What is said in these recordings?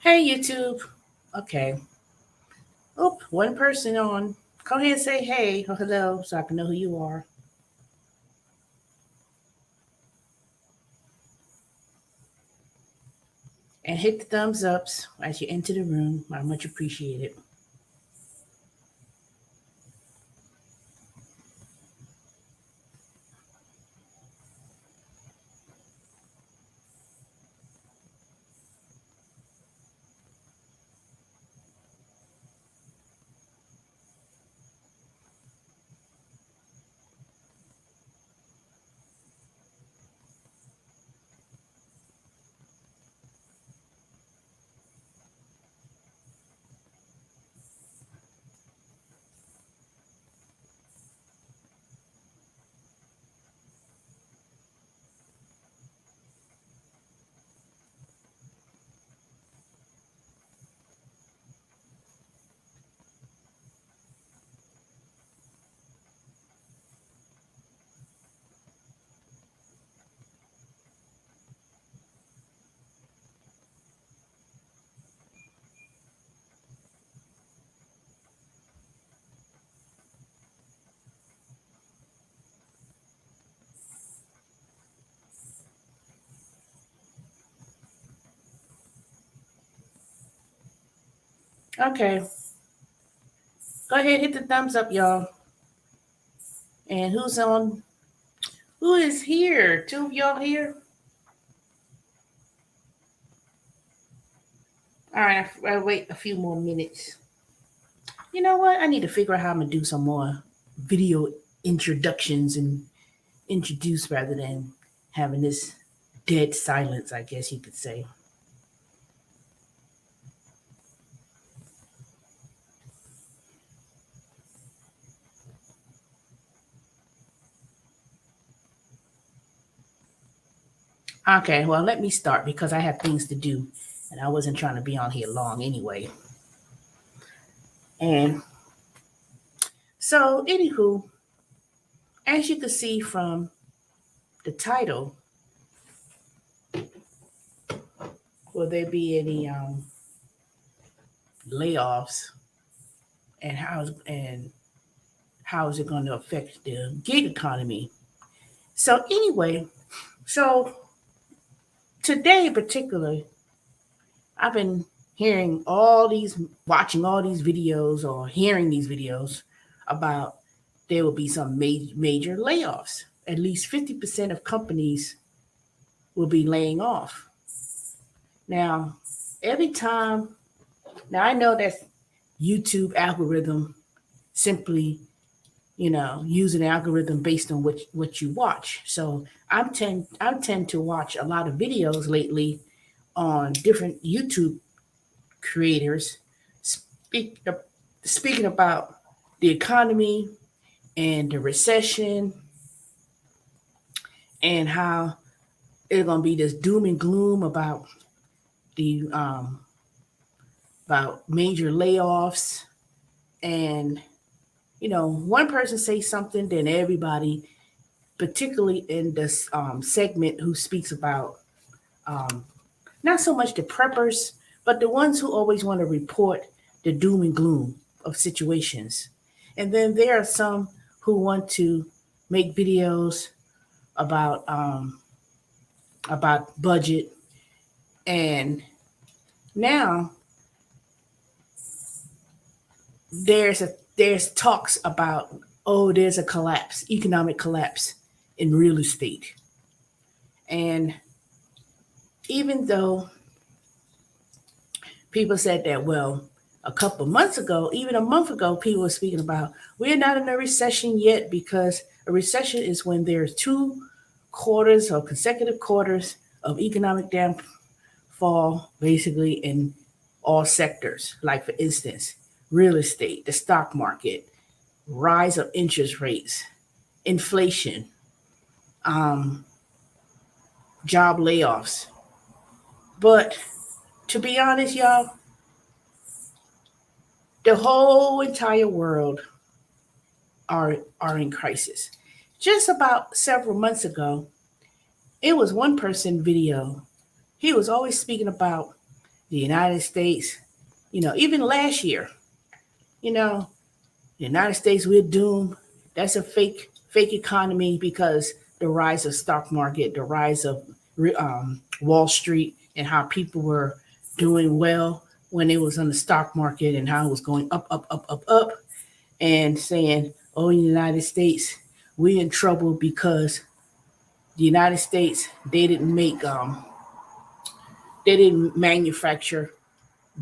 Hey, YouTube. Okay. Oop, one person on. Go ahead and say hey or hello so I can know who you are. And hit the thumbs ups as you enter the room. I much appreciate it. Okay. Go ahead, hit the thumbs up, y'all. And who's on? Who is here? Two of y'all here? All right, I'll wait a few more minutes. You know what? I need to figure out how I'm going to do some more video introductions and introduce rather than having this dead silence, I guess you could say. Okay, well, let me start because I have things to do and I wasn't trying to be on here long anyway. And so, anywho, as you can see from the title, will there be any layoffs and how is it going to affect the gig economy? So, anyway, so today in particular, I've been hearing watching all these videos or hearing these videos about there will be some major layoffs. At least 50% of companies will be laying off. Now, every time, now I know that's YouTube algorithm simply, use an algorithm based on what you watch. So I tend to watch a lot of videos lately on different YouTube creators speak, speaking about the economy and the recession and how it's gonna be this doom and gloom the about major layoffs and one person say something then everybody particularly in this segment who speaks about um, not so much the preppers but the ones who always want to report the doom and gloom of situations. And then there are some who want to make videos about budget. And now there's talks about, oh, there's a collapse, economic collapse in real estate. And even though people said that, well, a couple of months ago, even a month ago, people were speaking about we're not in a recession yet because a recession is when there's 2 quarters or consecutive quarters of economic downfall, basically in all sectors. Like, for instance, real estate, the stock market, rise of interest rates, inflation, um, job layoffs. But to be honest, y'all, the whole entire world are in crisis. Just about several months ago, it was one person video. He was always speaking about The United States, even last year, you know, the United States, we're doomed. That's a fake economy because the rise of stock market, the rise of Wall Street, and how people were doing well when it was on the stock market and how it was going up, up, up, up, up, and saying, "Oh, in the United States, we're in trouble because the United States they didn't manufacture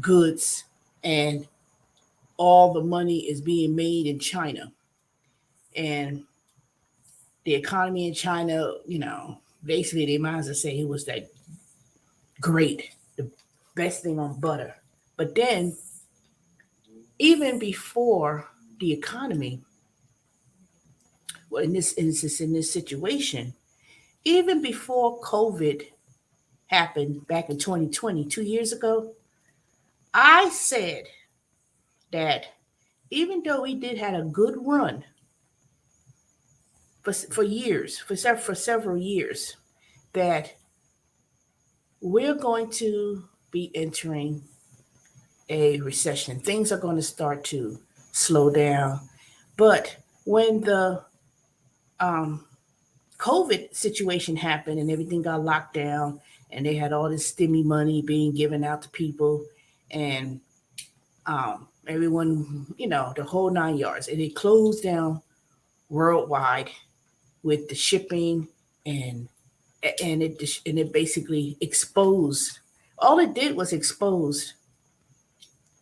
goods and all the money is being made in China and the economy in China, basically they might as well say it was that great, the best thing on butter. But then even before the economy, well, in this situation, even before COVID happened back in 2020, 2 years ago, I said that even though we did had a good run for years, for several years, that we're going to be entering a recession. Things are going to start to slow down. But when the um, COVID situation happened and everything got locked down, and they had all this stimmy money being given out to people, and everyone, the whole 9 yards, and it closed down worldwide with the shipping and and it basically exposed. All it did was expose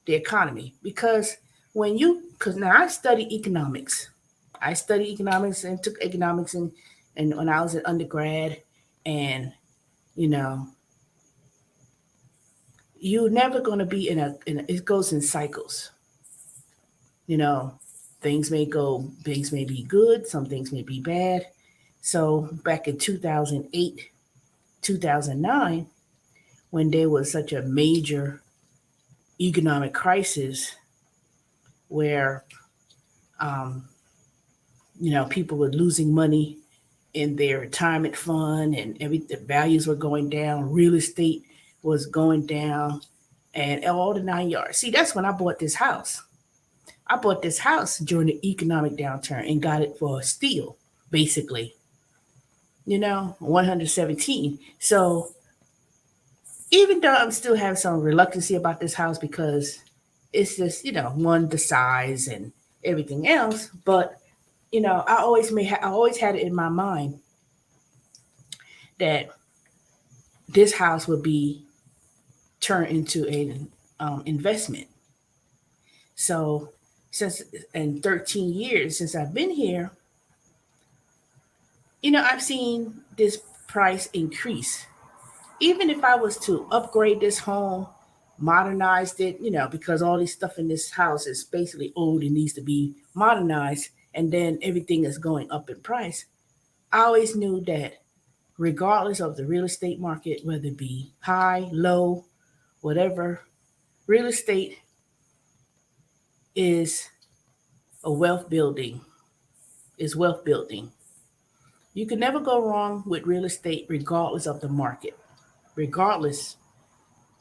the economy because now I studied economics and took economics and when I was an undergrad, and you know you're never going to be it goes in cycles. you know things may be good, some things may be bad. So back in 2008, 2009, when there was such a major economic crisis where um, people were losing money in their retirement fund and the values were going down, real estate was going down, and all the 9 yards. See, that's when I bought this house. I bought this house during the economic downturn and got it for a steal, basically. 117. So even though I'm still have some reluctancy about this house because it's just, one, the size and everything else, but I always had it in my mind that this house would be turned into an investment. So since in 13 years since I've been here, I've seen this price increase. Even if I was to upgrade this home, modernize it, because all this stuff in this house is basically old and needs to be modernized, and then everything is going up in price. I always knew that regardless of the real estate market, whether it be high, low, whatever, real estate is a wealth building, is wealth building. You can never go wrong with real estate regardless of the market. Regardless.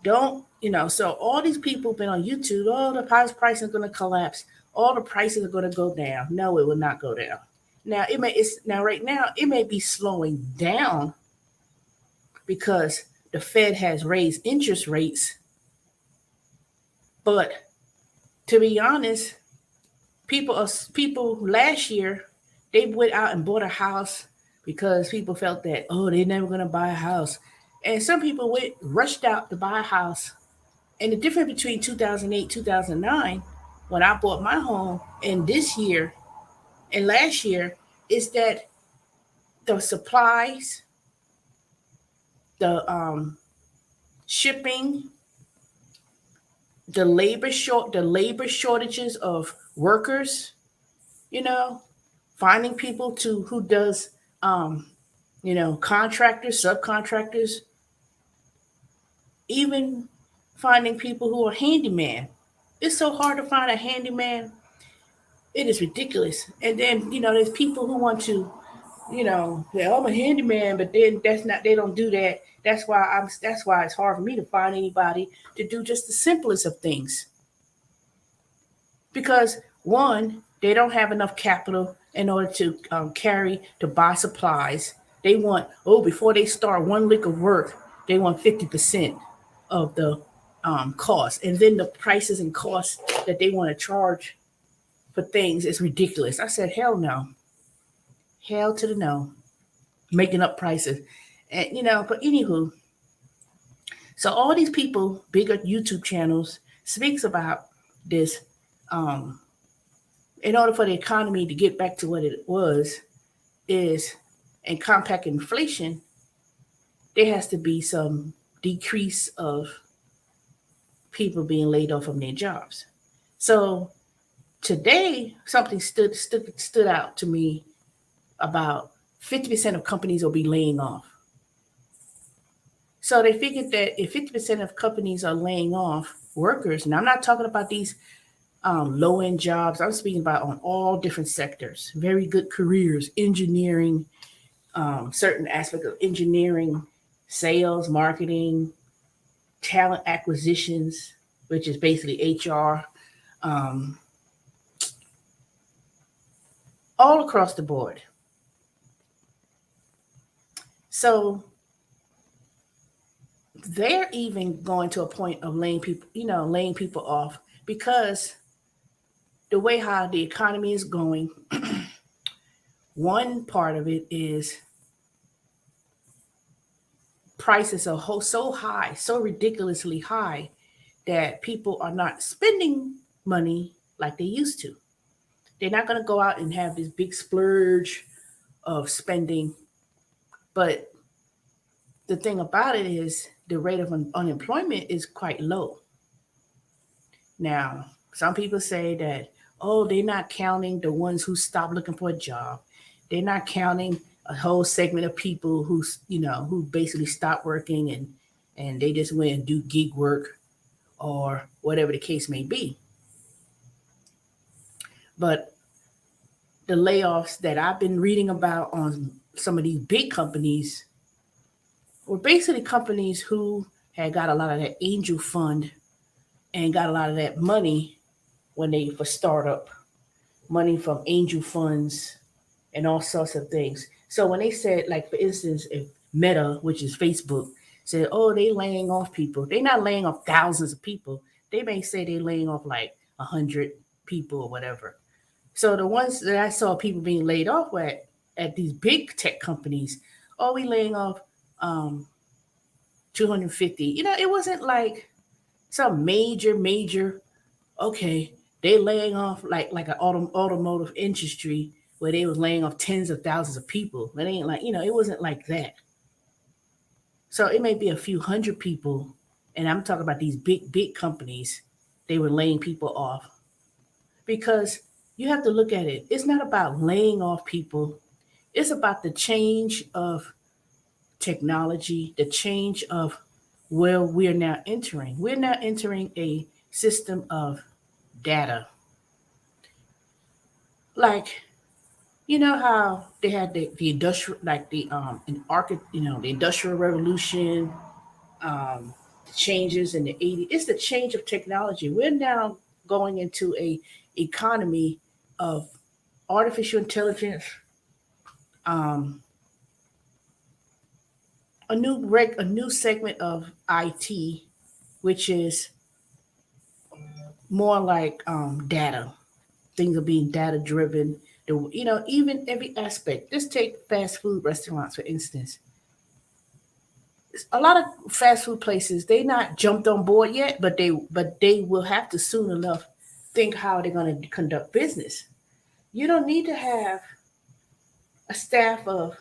Don't, so all these people been on YouTube, oh, the house price is going to collapse. All the prices are going to go down. No, it will not go down. Now right now it may be slowing down because the Fed has raised interest rates. But to be honest, people last year they went out and bought a house because people felt that, oh, they're never gonna buy a house, and some people went rushed out to buy a house. And the difference between 2008, 2009, when I bought my home, and this year and last year is that the supplies, the shipping, the labor shortages of workers, you know, finding people to who does contractors, subcontractors, even finding people who are handyman. It's so hard to find a handyman. It is ridiculous. And then, there's people who want to I'm a handyman, but then that's not, they don't do that. That's why it's hard for me to find anybody to do just the simplest of things. Because one, they don't have enough capital in order to to buy supplies. They want, before they start one lick of work, they want 50% of the cost. And then the prices and costs that they want to charge for things is ridiculous. I said, hell no. Hell to the no. Making up prices. And, but anywho, so all these people, bigger YouTube channels, speaks about this. Um, in order for the economy to get back to what it was, is and compact inflation, there has to be some decrease of people being laid off from their jobs. So today, something stood out to me about 50% of companies will be laying off. So they figured that if 50% of companies are laying off workers, and I'm not talking about these low end jobs, I'm speaking about on all different sectors, very good careers, engineering, certain aspects of engineering, sales, marketing, talent acquisitions, which is basically HR, um, all across the board. So they're even going to a point of laying people off because the way how the economy is going, one part of it is prices are so high, so ridiculously high that people are not spending money like they used to. They're not going to go out and have this big splurge of spending. But the thing about it is the rate of unemployment is quite low. Now, some people say that, they're not counting the ones who stop looking for a job. They're not counting a whole segment of people who basically stop working and they just went and do gig work or whatever the case may be. But the layoffs that I've been reading about on some of these big companies were basically companies who had got a lot of that angel fund and got a lot of that money when they for startup, money from angel funds and all sorts of things. So when they said, like for instance, if Meta, which is Facebook, said, they laying off people, they're not laying off thousands of people. They may say they're laying off like 100 people or whatever. So the ones that I saw people being laid off at these big tech companies, we laying off 250. It wasn't like some major. Okay, they laying off like an automotive industry where they was laying off tens of thousands of people. It ain't like it wasn't like that. So it may be a few hundred people, and I'm talking about these big companies. They were laying people off because you have to look at it. It's not about laying off people. It's about the change of technology, the change of where we're now entering. We're now entering a system of data. Like, how they had the industrial, like the the industrial revolution, the changes in the 80s. It's the change of technology. We're now going into a economy of artificial intelligence, um, a new segment of IT, which is more like data. Things are being data driven. Even every aspect. Just take fast food restaurants for instance. A lot of fast food places they not jumped on board yet, but they will have to soon enough think how they're going to conduct business. You don't need to have a staff of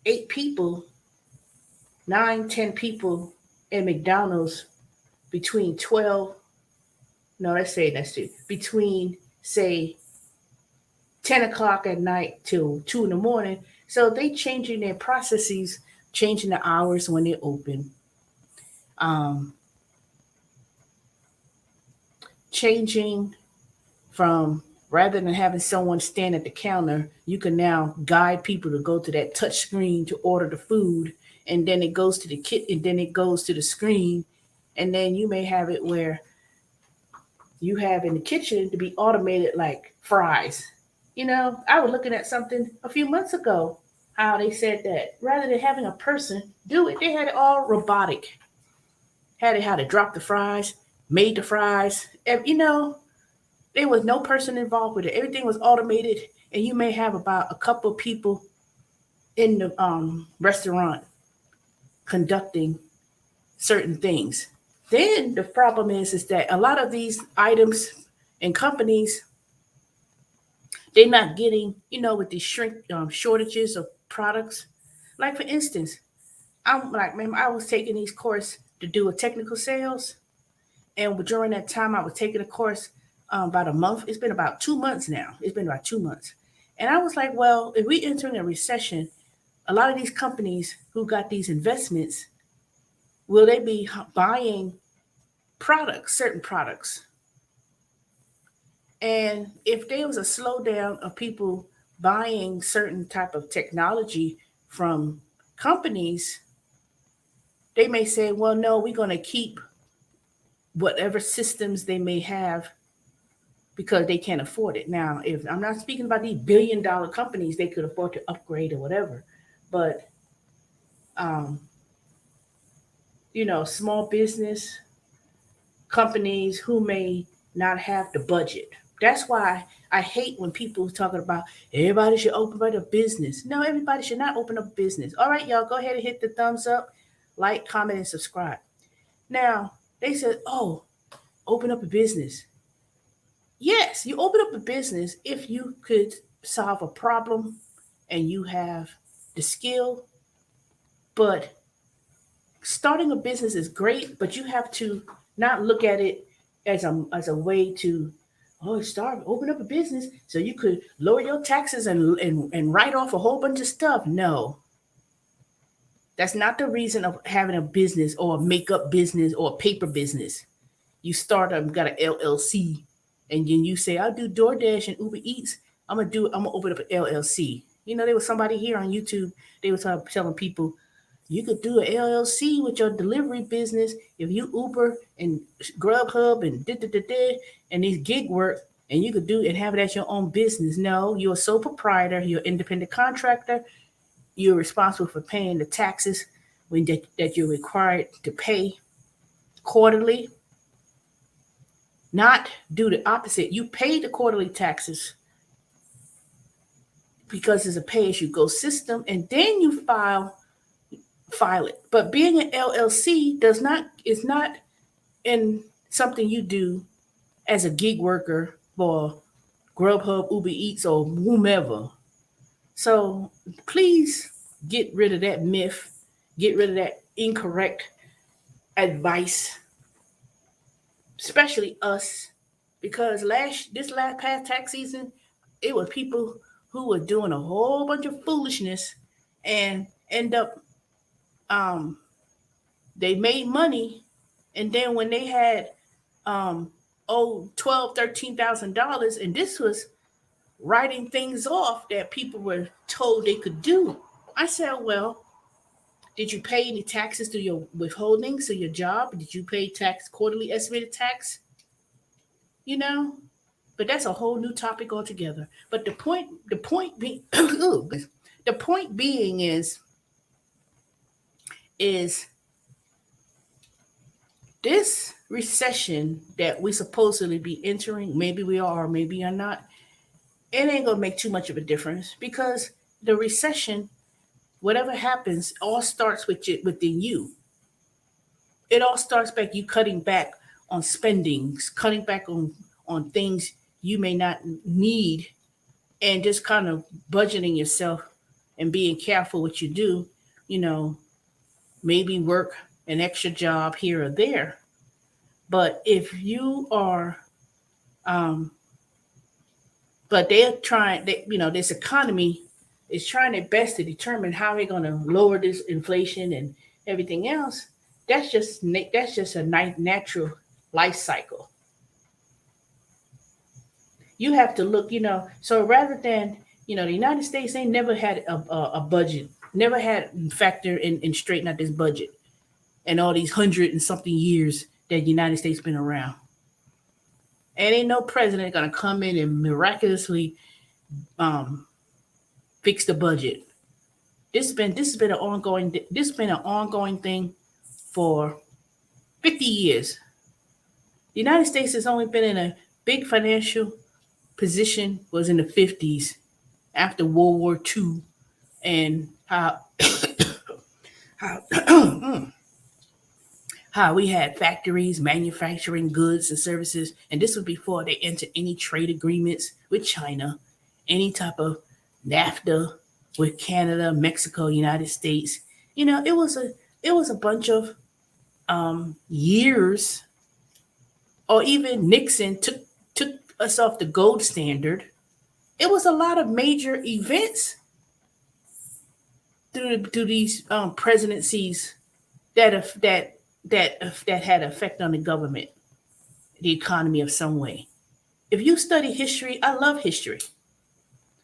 8 people, 9, 10 people in McDonald's between 12. No, let's see, between say 10 o'clock at night till 2 in the morning. So they changing their processes, changing the hours when they're open, um, changing from Rather than having someone stand at the counter, you can now guide people to go to that touch screen to order the food, and then it goes to the kit, and then it goes to the screen, and then you may have it where you have in the kitchen to be automated like fries. I was looking at something a few months ago how they said that rather than having a person do it, they had it all robotic. Had it how to drop the fries, made the fries. There was no person involved with it. Everything was automated, and you may have about a couple of people in the restaurant conducting certain things. Then the problem is that a lot of these items and companies, they're not getting, with these shrink shortages of products. Like for instance, I'm like, man, I was taking these course to do a technical sales, and during that time, I was taking a course about a month. It's been about 2 months now. It's been about 2 months, and I was like, well, if we entering a recession, a lot of these companies who got these investments, will they be buying products, certain products? And if there was a slowdown of people buying certain type of technology from companies, they may say, well, no, we're going to keep whatever systems they may have because they can't afford it. Now, if I'm not speaking about these billion-dollar companies, they could afford to upgrade or whatever, but um, small business companies who may not have the budget. That's why I hate when people talking about everybody should open up a business. No, everybody should not open up a business. All right, y'all, go ahead and hit the thumbs up, like, comment, and subscribe. Now, they said, oh, open up a business. Yes, you open up a business if you could solve a problem and you have the skill, but starting a business is great, but you have to not look at it as a way to start open up a business so you could lower your taxes and write off a whole bunch of stuff. No, that's not the reason of having a business or a makeup business or a paper business. You start got an LLC, and then you say I'll do DoorDash and Uber Eats. I'm gonna open up an LLC. There was somebody here on YouTube. They were telling people you could do an LLC with your delivery business if you Uber and Grubhub and and these gig work, and you could do and have it as your own business. No, you're a sole proprietor. You're an independent contractor. You're responsible for paying the taxes that you're required to pay quarterly. Not do the opposite. You pay the quarterly taxes because it's a pay-as-you-go system, and then you file it. But being an LLC is not in something you do as a gig worker for Grubhub, Uber Eats, or whomever. So please get rid of that myth, get rid of that incorrect advice, especially us, because this last past tax season, it was people who were doing a whole bunch of foolishness and end up um, they made money, and then when they had um, $12,000, $13,000, and this was writing things off that people were told they could do. I said, well, did you pay any taxes through your withholdings to your job? Did you pay tax, quarterly estimated tax? You know, but that's a whole new topic altogether. But the point being, the point being is this recession that we supposedly be entering, maybe we are, or maybe you're not, it ain't gonna make too much of a difference because the recession, whatever happens, all starts within you. It all starts back you cutting back on spendings, cutting back on things you may not need, and just kind of budgeting yourself and being careful what you do. You know, maybe work an extra job here or there. But if you are, um, but they're trying, this economy is trying their best to determine how they're going to lower this inflation and everything else. That's just a natural life cycle. You have to look, so rather than, the United States ain't never had a budget, never had factor in straighten out this budget and all these hundred and something years that the United States been around. And ain't no president gonna come in and miraculously um, fix the budget. This has been an ongoing thing for 50 years. The United States has only been in a big financial position was in the 50s after World War II, and how how we had factories manufacturing goods and services, and this was before they entered any trade agreements with China, any type of NAFTA with Canada, Mexico, United States. It was a bunch of years, or even Nixon took us off the gold standard. It was a lot of major events through these presidencies that had effect on the government, the economy of some way. If you study history, I love history.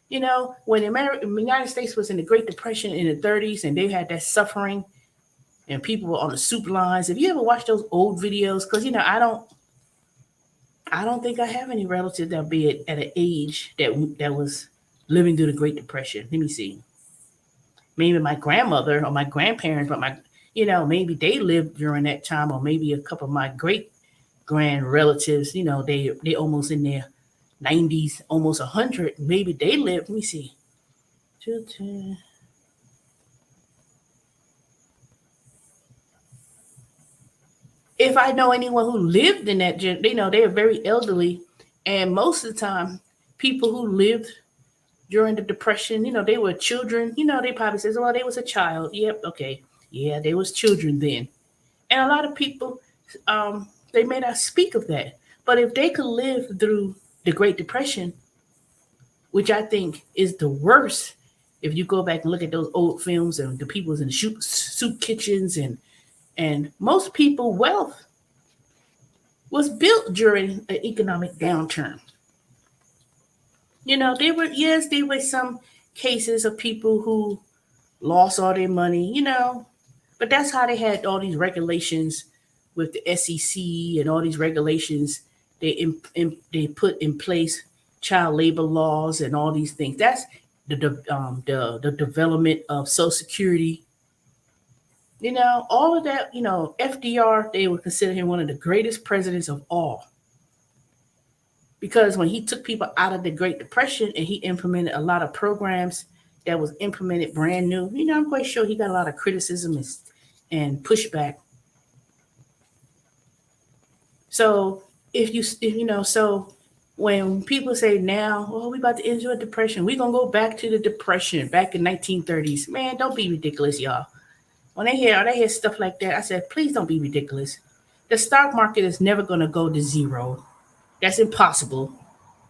When the United States was in the Great Depression in the 30s, and they had that suffering, and people were on the soup lines. If you ever watch those old videos, because I don't think I have any relatives that be at an age that was living through the Great Depression. Let me see. Maybe my grandmother or my grandparents, but maybe they lived during that time, or maybe a couple of my great grand relatives. They almost in their 90s, almost 100. Maybe they lived. Let me see. If I know anyone who lived in that, they are very elderly, and most of the time, people who lived during the depression, they were children. They probably says, "Well, they was a child." Yep, okay, yeah, they was children then, and a lot of people, they may not speak of that, but if they could live through the Great Depression, which I think is the worst. If you go back and look at those old films and the people was in the soup kitchens, and most people wealth was built during an economic downturn. There were some cases of people who lost all their money, but that's how they had all these regulations with the SEC and all these regulations. They put in place child labor laws and all these things. That's the development of Social Security. All of that. FDR, they would consider him one of the greatest presidents of all, because when he took people out of the Great Depression and he implemented a lot of programs that was implemented brand new, I'm quite sure he got a lot of criticism and pushback. So so when people say now, "Oh, we about to enter a depression," we gonna go back to the depression back in 1930s. Man, don't be ridiculous, y'all. When they hear stuff like that, I said, please don't be ridiculous. The stock market is never gonna go to zero. That's impossible.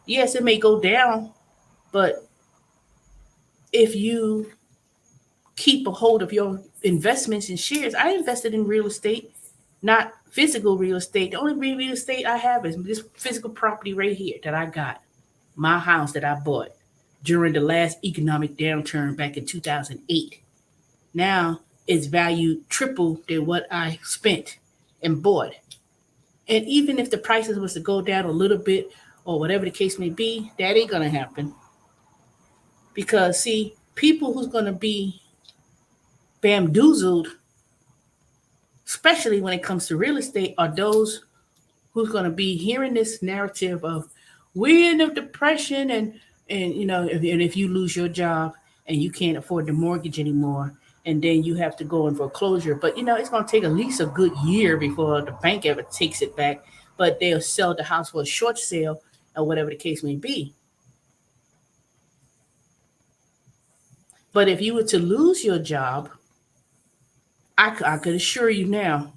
Yes, it may go down, but if you keep a hold of your investments and shares, I invested in real estate, not physical real estate. The only real estate I have is this physical property right here that I got, my house that I bought during the last economic downturn back in 2008. Now it's valued triple than what I spent and bought. And even if the prices was to go down a little bit or whatever the case may be, that ain't gonna happen. Because see, people who's gonna be bamboozled, especially when it comes to real estate, are those who's gonna be hearing this narrative of we're in a depression, and if you lose your job and you can't afford the mortgage anymore, and then you have to go in foreclosure. But it's gonna take at least a good year before the bank ever takes it back. But they'll sell the house for a short sale or whatever the case may be. But if you were to lose your job, I could assure you now,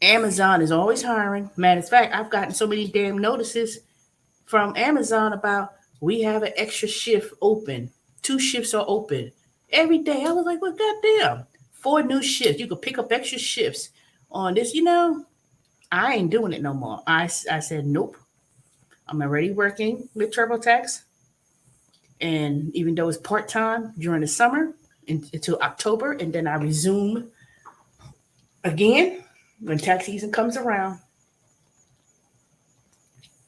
Amazon is always hiring. Matter of fact, I've gotten so many damn notices from Amazon about we have an extra shift open. 2 shifts are open every day. I was like, well, goddamn, 4 new shifts. You could pick up extra shifts on this. I ain't doing it no more. I said, nope. I'm already working with TurboTax, and even though it's part time during the summer until October, and then I resume again when tax season comes around,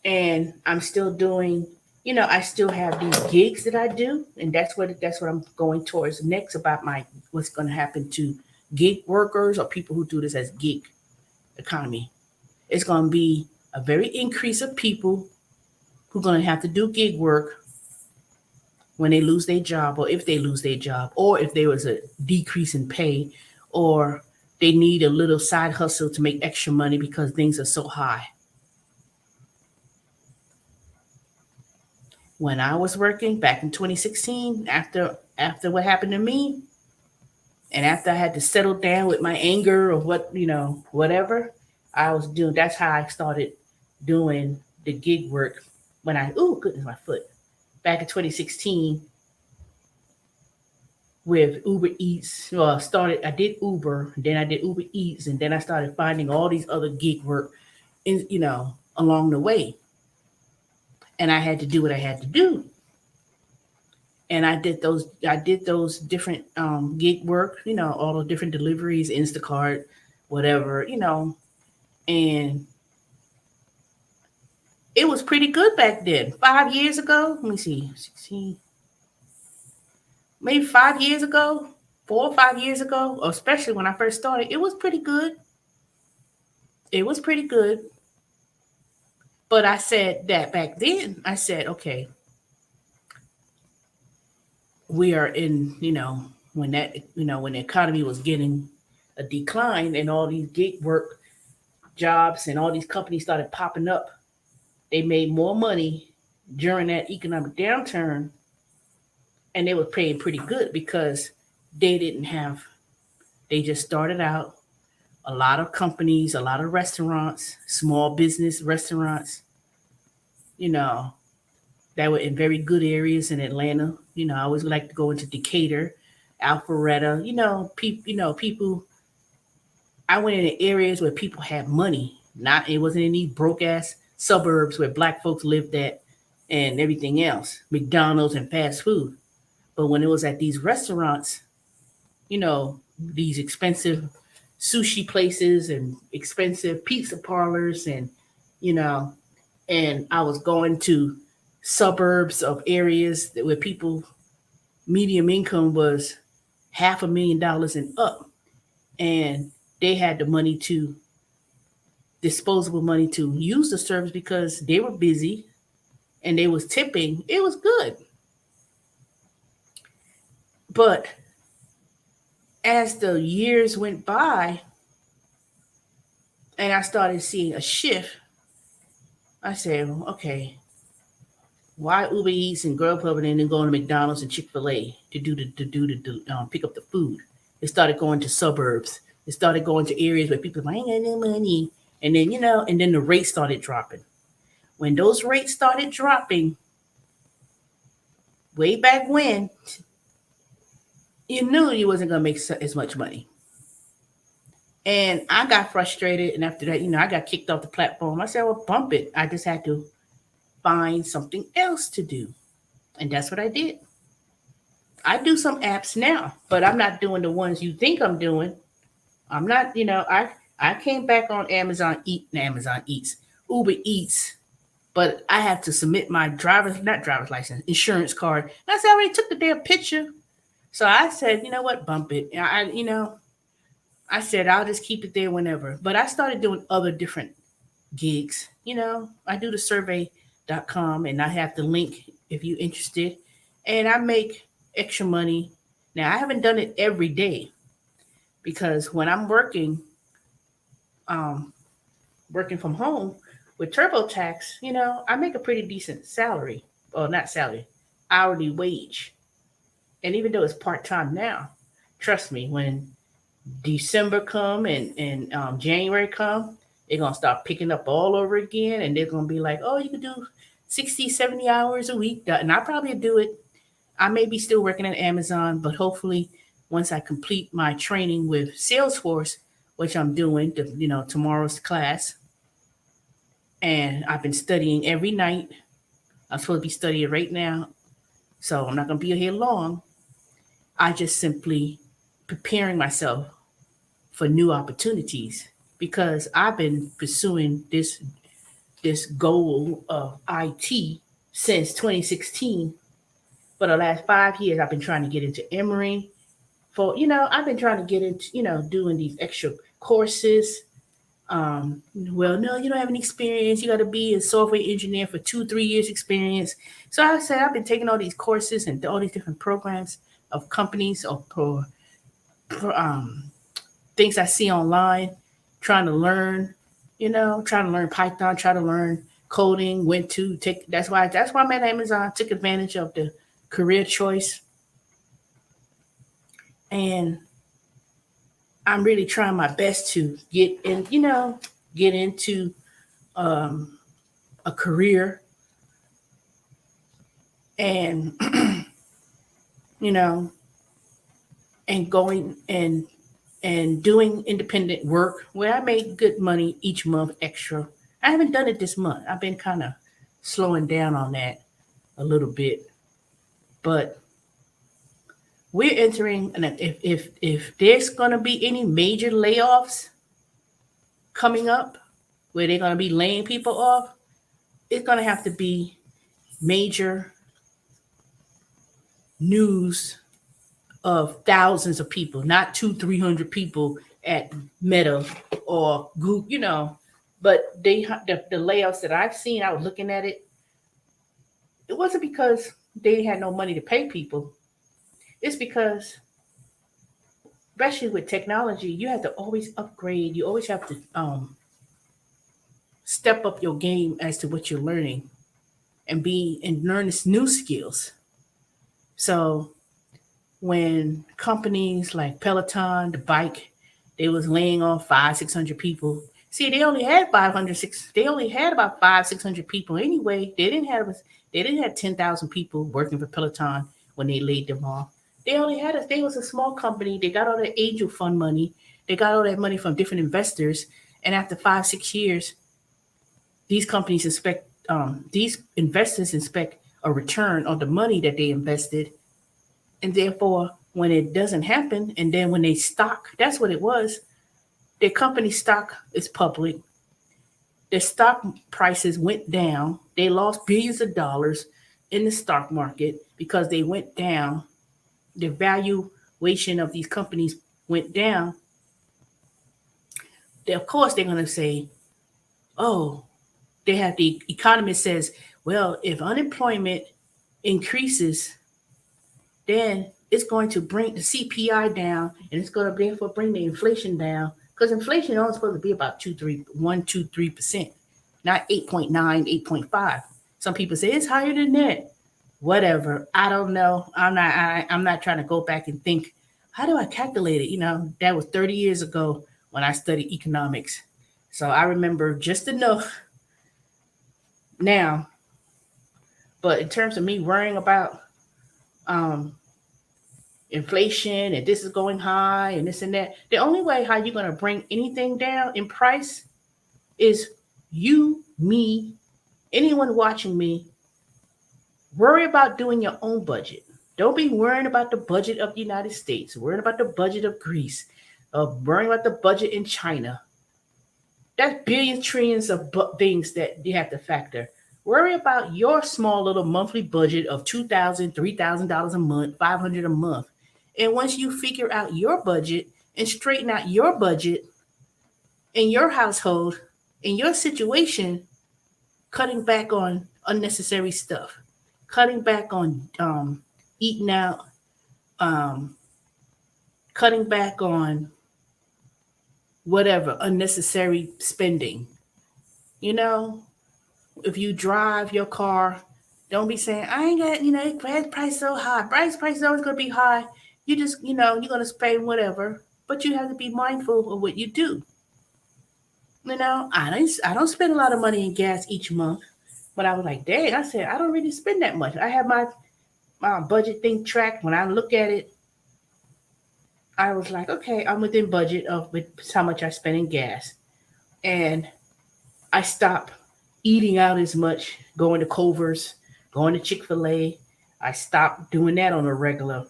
and I'm still doing. I still have these gigs that I do, and that's what I'm going towards next about my what's going to happen to gig workers or people who do this as gig economy. It's going to be a very increase of people who are going to have to do gig work when they lose their job, or if they lose their job, or if there was a decrease in pay, or they need a little side hustle to make extra money because things are so high. When I was working back in 2016, after what happened to me, and after I had to settle down with my anger or whatever, I was doing. That's how I started doing the gig work. When I goodness, my foot. Back in 2016, with Uber Eats. Well, I did Uber, then I did Uber Eats, and then I started finding all these other gig work, along the way. And I had to do what I had to do. And I did those different gig work, all the different deliveries, Instacart, whatever, and it was pretty good back then. 5 years ago, let me see, 16, maybe 5 years ago, 4 or 5 years ago, especially when I first started, it was pretty good. It was pretty good. But I said that back then, I said, okay, we are in, when the economy was getting a decline and all these gig work jobs and all these companies started popping up, they made more money during that economic downturn, and they were paying pretty good because they didn't have, they just started out. A lot of companies, a lot of restaurants, small business restaurants, you know, that were in very good areas in Atlanta. I always like to go into Decatur, Alpharetta. People. I went into areas where people had money. Not it wasn't any broke ass suburbs where black folks lived at, and everything else, McDonald's and fast food. But when it was at these restaurants, you know, these expensive sushi places and expensive pizza parlors, and you know, and I was going to suburbs of areas where people medium income was $500,000 and up, and they had the money to disposable money to use the service because they were busy and they was tipping. It was good. But as the years went by and I started seeing a shift, I said, well, okay, why Uber Eats and Grubhub and then going to McDonald's and Chick-fil-A to pick up the food? It started going to suburbs. It started going to areas where people like, I ain't got no money. And then, and then the rates started dropping. When those rates started dropping, way back when, you knew you wasn't going to make as much money. And I got frustrated. And after that, I got kicked off the platform. I said, well, bump it. I just had to find something else to do. And that's what I did. I do some apps now, but I'm not doing the ones you think I'm doing. I'm not, I came back on Amazon Eats, Uber Eats, but I have to submit my not driver's license, insurance card. And I said, I already took the damn picture. So I said, you know what, bump it. I said, I'll just keep it there whenever. But I started doing other different gigs. I do the survey.com, and I have the link if you're interested. And I make extra money. Now, I haven't done it every day because when I'm working from home with TurboTax, I make a pretty decent salary. Well, not salary, hourly wage. And even though it's part-time now, trust me, when December come and January come, they're going to start picking up all over again. And they're going to be like, oh, you can do 60, 70 hours a week. And I'll probably do it. I may be still working at Amazon, but hopefully once I complete my training with Salesforce, which I'm doing, tomorrow's class, and I've been studying every night. I'm supposed to be studying right now, so I'm not going to be here long. I just simply preparing myself for new opportunities because I've been pursuing this goal of IT since 2016. For the last 5 years, I've been trying to get into Emory. I've been trying to get into doing these extra courses. Well, no, you don't have any experience. You got to be a software engineer for 2, 3 years experience. So I said I've been taking all these courses and all these different programs of companies or for things I see online, trying to learn, trying to learn Python, try to learn coding, went to take that's why I'm at Amazon, took advantage of the career choice. And I'm really trying my best to get into um, a career and you know, and going and doing independent work where I make good money each month extra. I haven't done it this month. I've been kind of slowing down on that a little bit, but we're entering, and if there's gonna be any major layoffs coming up, where they're gonna be laying people off, it's gonna have to be major news of thousands of people, not 200, 300 people at Meta or Google, But the layoffs that I've seen, I was looking at it. It wasn't because they had no money to pay people. It's because, especially with technology, you have to always upgrade. You always have to step up your game as to what you're learning and learn this new skills. So when companies like Peloton, the bike, they was laying off 500, 600 people. See, they only had 500, 6. They only had about 500, 600 people anyway. They didn't have 10,000 people working for Peloton when they laid them off. They was a small company. They got all that angel fund money. They got all that money from different investors. And after 5, 6 years, these investors expect a return on the money that they invested, and therefore when it doesn't happen, and then when they stock, that's what it was. Their company stock is public. Their stock prices went down. They lost billions of dollars in the stock market because they went down. The valuation of these companies went down. Of course they're going to say, oh, they have the economist says, well, if unemployment increases, then it's going to bring the CPI down, and it's going to therefore bring the inflation down. Because inflation is only supposed to be about 1, 2, 3%, not 8.9, 8.5. Some people say it's higher than that. Whatever. I don't know. I'm not trying to go back and think, how do I calculate it? That was 30 years ago when I studied economics. So I remember just enough now. But in terms of me worrying about um, inflation and this is going high and this and that, the only way how you're going to bring anything down in price is you, me, anyone watching me, worry about doing your own budget. Don't be worrying about the budget of the United States, worrying about the budget of Greece, worrying about the budget in China. That's billions, trillions of things that you have to factor. Worry about your small little monthly budget of $2,000, $3,000 a month, 500 a month. And once you figure out your budget and straighten out your budget in your household, in your situation, cutting back on unnecessary stuff, cutting back on eating out, um, cutting back on whatever unnecessary spending. You know, if you drive your car, don't be saying, I ain't got, gas price so high. Price is always going to be high. You just, you're going to spend whatever. But you have to be mindful of what you do. I don't spend a lot of money in gas each month. But I was like, dang, I said, I don't really spend that much. I have my budget thing tracked. When I look at it, I was like, okay, I'm within budget of with how much I spend in gas. And I stop eating out as much, going to Culver's, going to Chick-fil-A. I stopped doing that on a regular.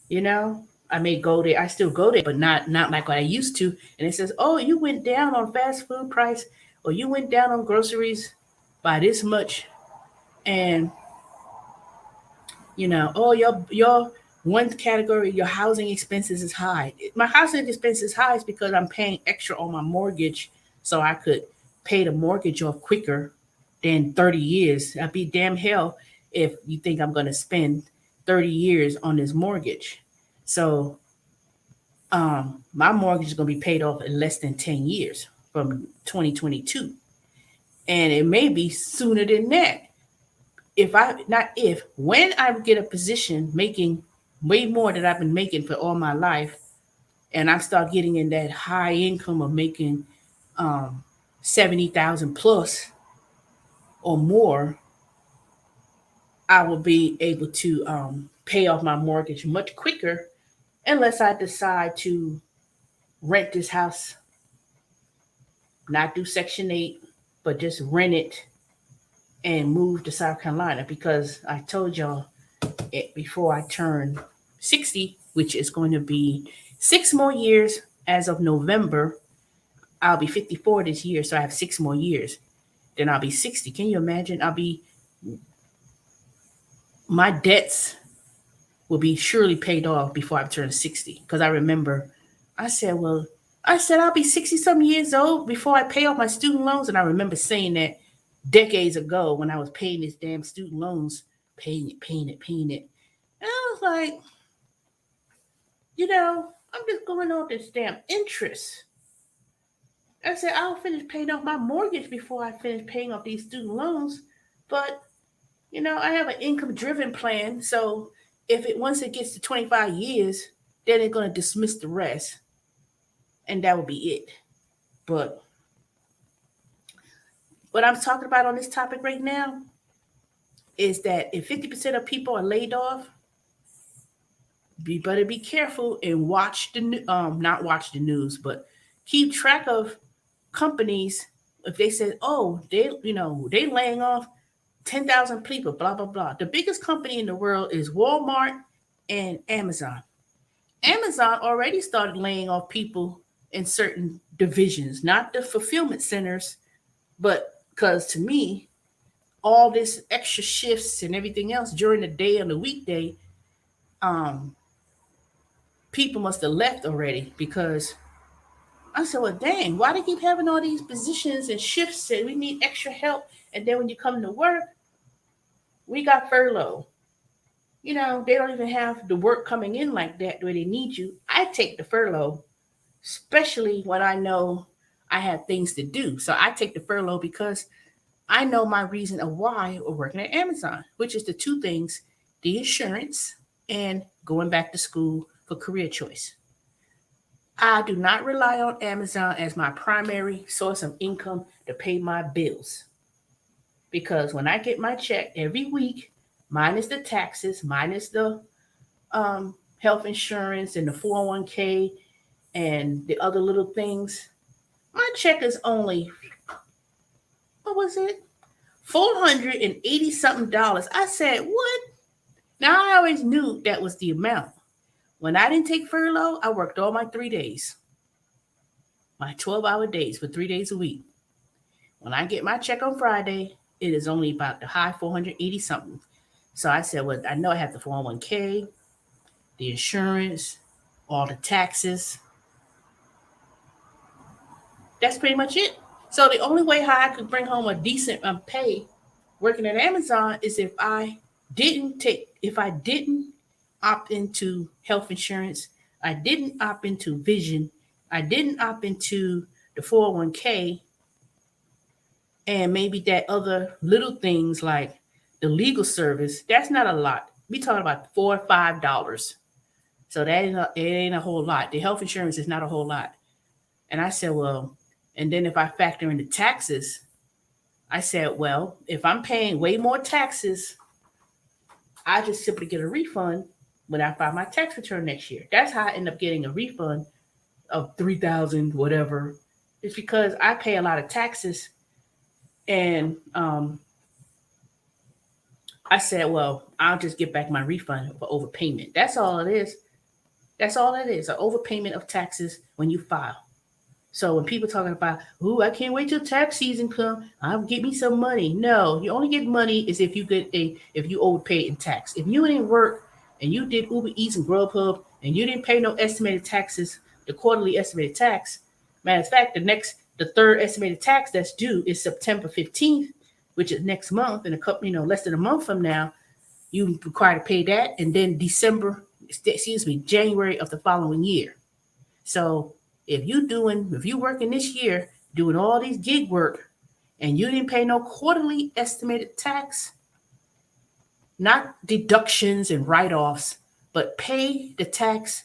You know, I may go there. I still go there, but not like what I used to. And it says, "Oh, you went down on fast food price, or you went down on groceries by this much." And oh, your one category, your housing expenses is high. My housing expense is high is because I'm paying extra on my mortgage, so I could pay the mortgage off quicker than 30 years. I'd be damn hell if you think I'm going to spend 30 years on this mortgage. So my mortgage is going to be paid off in less than 10 years from 2022. And it may be sooner than that. When I get a position making way more than I've been making for all my life, and I start getting in that high income of making 70,000 plus or more, I will be able to pay off my mortgage much quicker, unless I decide to rent this house, not do Section 8, but just rent it and move to South Carolina, because I told y'all it before I turn 60, which is going to be 6 more years as of November. I'll be 54 this year, so I have 6 more years. Then I'll be 60. Can you imagine? My debts will be surely paid off before I turn 60. Because I remember I said, I'll be 60 some years old before I pay off my student loans. And I remember saying that decades ago when I was paying these damn student loans, paying it. And I was like, I'm just going off this damn interest. I said, I'll finish paying off my mortgage before I finish paying off these student loans. But, I have an income driven plan. So if it once it gets to 25 years, then they're going to dismiss the rest. And that will be it. But what I'm talking about on this topic right now is that if 50% of people are laid off, you better be careful and watch not watch the news, but keep track of companies. If they said, oh, they laying off 10,000 people, blah blah blah. The biggest company in the world is Walmart and Amazon. Amazon already started laying off people in certain divisions, not the fulfillment centers, but because to me, all this extra shifts and everything else during the day and the weekday, um, people must have left already, because I said, well, dang, why they keep having all these positions and shifts and we need extra help? And then when you come to work, we got furlough. They don't even have the work coming in like that where they need you. I take the furlough, especially when I know I have things to do. So I take the furlough because I know my reason of why we're working at Amazon, which is the two things: the insurance and going back to school for career choice. I do not rely on Amazon as my primary source of income to pay my bills. Because when I get my check every week, minus the taxes, minus the health insurance and the 401k and the other little things, my check is only, what was it? $480 something dollars. I said, what? Now I always knew that was the amount. When I didn't take furlough, I worked all my 3 days, my 12-hour days for 3 days a week. When I get my check on Friday, it is only about the high 480 something. So I said, well, I know I have the 401k, the insurance, all the taxes. That's pretty much it. So the only way how I could bring home a decent pay working at Amazon is if I didn't opt into health insurance, I didn't opt into vision, I didn't opt into the 401k, and maybe that other little things like the legal service. That's not a lot. We talking about $4 or $5. So it ain't a whole lot. The health insurance is not a whole lot. And I said, well, and then if I factor in the taxes, I said, well, if I'm paying way more taxes, I just simply get a refund when I file my tax return next year. That's how I end up getting a refund of 3,000 whatever. It's because I pay a lot of taxes And I said, well, I'll just get back my refund for overpayment. That's all it is. That's all it is, an overpayment of taxes when you file. So when people talking about, "Ooh, I can't wait till tax season come, I'll get me some money." No, you only get money is if you overpay in tax. If you didn't work and you did Uber Eats and Grubhub and you didn't pay no estimated taxes, the quarterly estimated tax. Matter of fact, the third estimated tax that's due is September 15th, which is next month, in a couple, less than a month from now. You require to pay that, and then January of the following year. So if you working this year doing all these gig work and you didn't pay no quarterly estimated tax, not deductions and write-offs, but pay the tax,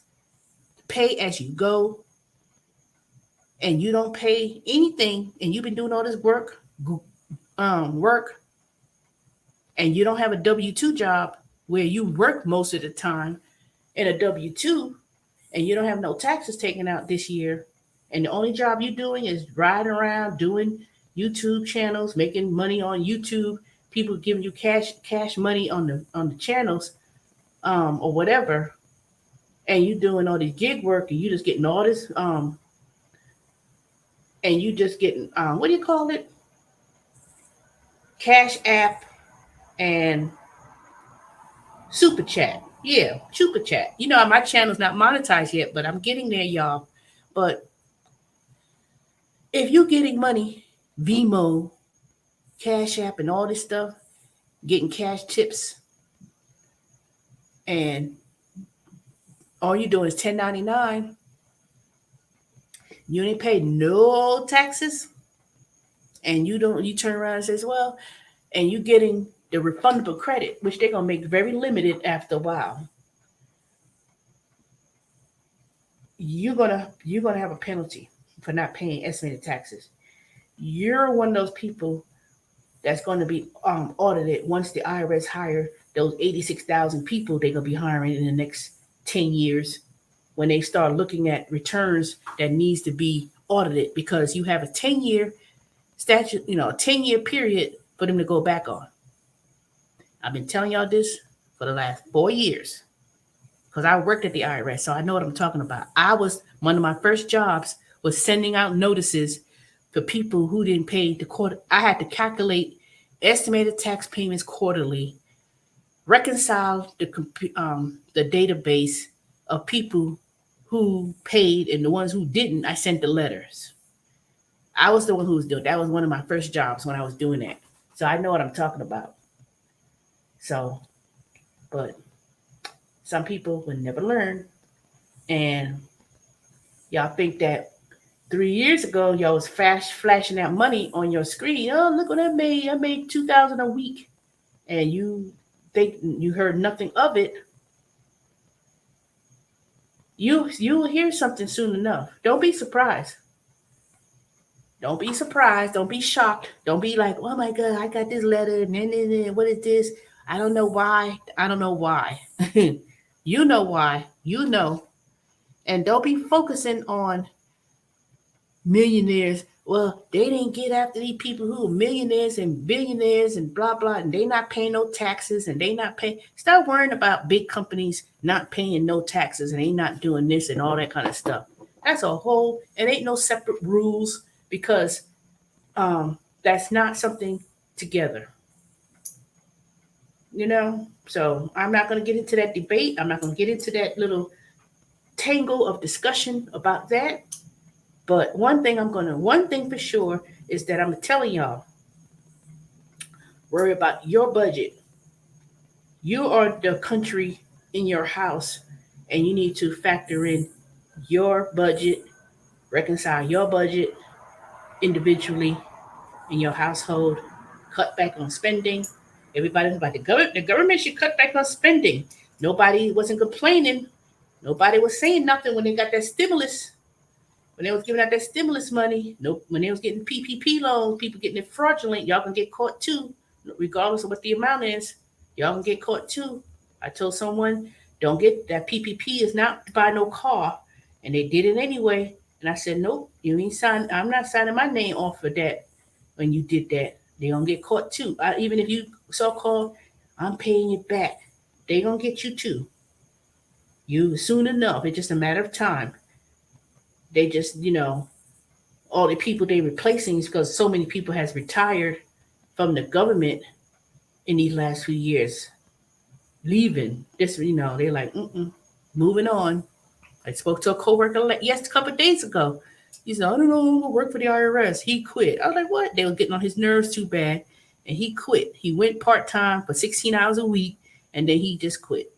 pay as you go, and you don't pay anything, and you've been doing all this work, and you don't have a W-2 job where you work most of the time in a W-2, and you don't have no taxes taken out this year, and the only job you're doing is riding around doing YouTube channels, making money on YouTube, people giving you cash money on the channels, or whatever, and you doing all this gig work, and you just getting all this, and you just getting, what do you call it, Cash App and Super Chat. Yeah, Super Chat. My channel's not monetized yet, but I'm getting there, y'all. But if you're getting money, Vimo, Cash App, and all this stuff, getting cash tips, and all you're doing is 1099, you ain't paid no taxes, and you turn around and says, well, and you getting the refundable credit, which they're gonna make very limited after a while. You're gonna have a penalty for not paying estimated taxes. You're one of those people that's going to be audited once the IRS hire those 86,000 people they're going to be hiring in the next 10 years, when they start looking at returns that needs to be audited, because you have a 10-year statute, a 10-year period for them to go back on. I've been telling y'all this for the last 4 years because I worked at the IRS, so I know what I'm talking about. One of my first jobs was sending out notices for people who didn't pay the quarter. I had to calculate estimated tax payments quarterly, reconcile the database of people who paid and the ones who didn't. I sent the letters. I was the one who was doing that. Was one of my first jobs when I was doing that. So I know what I'm talking about. So, but some people will never learn. And y'all think that 3 years ago, y'all was flashing that money on your screen. Oh, look what I made. I made $2,000 a week. And you think you heard nothing of it. You will hear something soon enough. Don't be surprised. Don't be surprised. Don't be shocked. Don't be like, oh my God, I got this letter. And what is this? I don't know why. I don't know why. You know why. You know. And don't be focusing on millionaires. Well, they didn't get after these people who are millionaires and billionaires and blah, blah, and they not paying no taxes and they not paying. Stop worrying about big companies not paying no taxes and they not doing this and all that kind of stuff. That's a whole, it ain't no separate rules, because that's not something together. So I'm not going to get into that debate. I'm not going to get into that little tangle of discussion about that. But one thing for sure is that I'm telling y'all, worry about your budget. You are the country in your house, and you need to factor in your budget, reconcile your budget individually in your household, cut back on spending. Everybody's about the government should cut back on spending. Nobody wasn't complaining. Nobody was saying nothing when they got that stimulus. When they was giving out that stimulus money, nope. When they was getting PPP loans, people getting it fraudulent, y'all can get caught too, regardless of what the amount is. Y'all can get caught too. I told someone, don't get that PPP is not to buy no car, and they did it anyway. And I said, nope, you ain't sign. I'm not signing my name off for that when you did that. They're gonna get caught too. Even if you so-called, I'm paying it back, they gonna get you too. You soon enough. It's just a matter of time. They just, all the people they replacing is because so many people has retired from the government in these last few years, leaving. This, they're like, moving on. I spoke to a coworker a couple of days ago. He said, I don't know, I'm gonna work for the IRS. He quit. I was like, what? They were getting on his nerves too bad. And he quit. He went part-time for 16 hours a week, and then he just quit.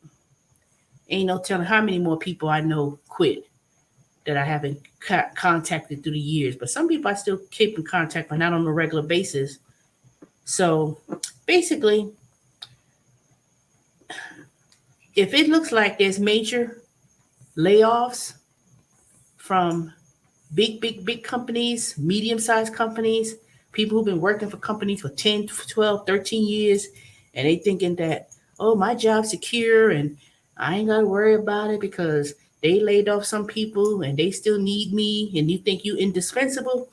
Ain't no telling how many more people I know quit that I haven't contacted through the years. But some people I still keep in contact, but not on a regular basis. So basically, if it looks like there's major layoffs from big companies, medium-sized companies, people who've been working for companies for 10, 12, 13 years, and they thinking that, oh, my job's secure and I ain't got to worry about it because they laid off some people and they still need me, and you think you indispensable,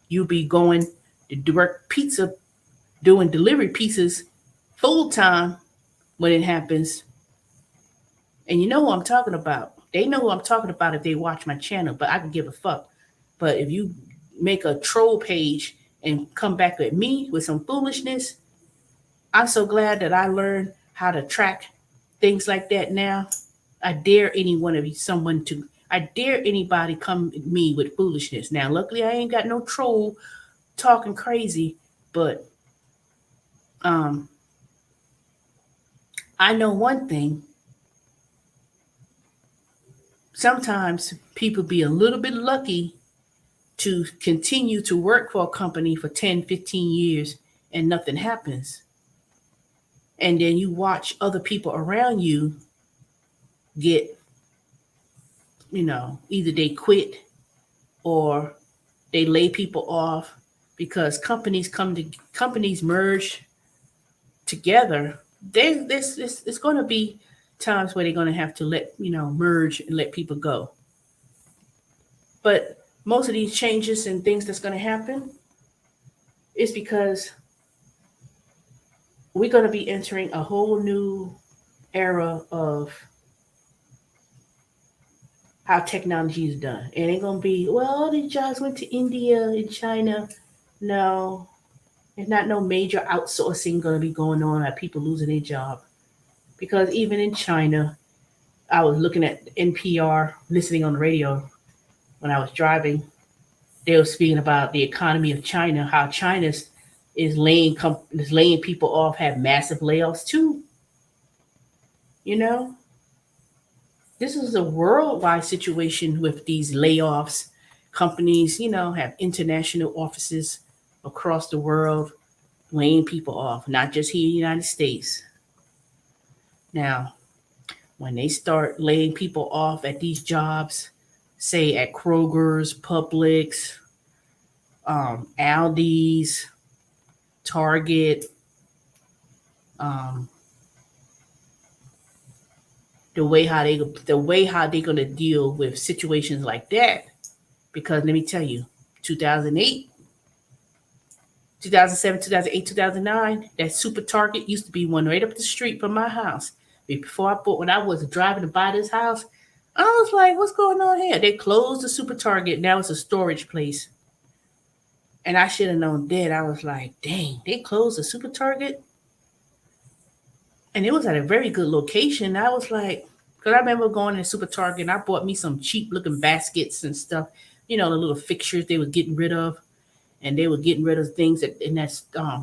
you'll be going to direct pizza, doing delivery pizzas full time when it happens. And you know who I'm talking about. They know who I'm talking about if they watch my channel, but I can give a fuck. But if you make a troll page and come back at me with some foolishness, I'm so glad that I learned how to track things like that now. I dare any one of you, I dare anybody come at me with foolishness. Now, luckily, I ain't got no troll talking crazy, but um, I know one thing. Sometimes people be a little bit lucky to continue to work for a company for 10, 15 years and nothing happens. And then you watch other people around you get, either they quit or they lay people off because companies merge together. It's going to be times where they're going to have to merge and let people go. But most of these changes and things that's going to happen is because we're going to be entering a whole new era of how technology is done. It ain't going to be, well, all these jobs went to India and China. No, there's not no major outsourcing going to be going on or people losing their job. Because even in China, I was looking at NPR, listening on the radio when I was driving. They were speaking about the economy of China, how China is laying people off, have massive layoffs too. You know, this is a worldwide situation with these layoffs. Companies, have international offices across the world laying people off, not just here in the United States. Now, when they start laying people off at these jobs, say at Kroger's, Publix, Aldi's, Target, um, the way how they gonna deal with situations like that. Because let me tell you, 2008, 2007, 2008, 2009, that Super Target used to be one right up the street from my house. When I was driving to buy this house, I was like, what's going on here? They closed the Super Target. Now it's a storage place. And I should have known then. I was like, dang, they closed the Super Target? And it was at a very good location. I was like, because I remember going to Super Target and I bought me some cheap looking baskets and stuff, the little fixtures they were getting rid of. And they were getting rid of things in that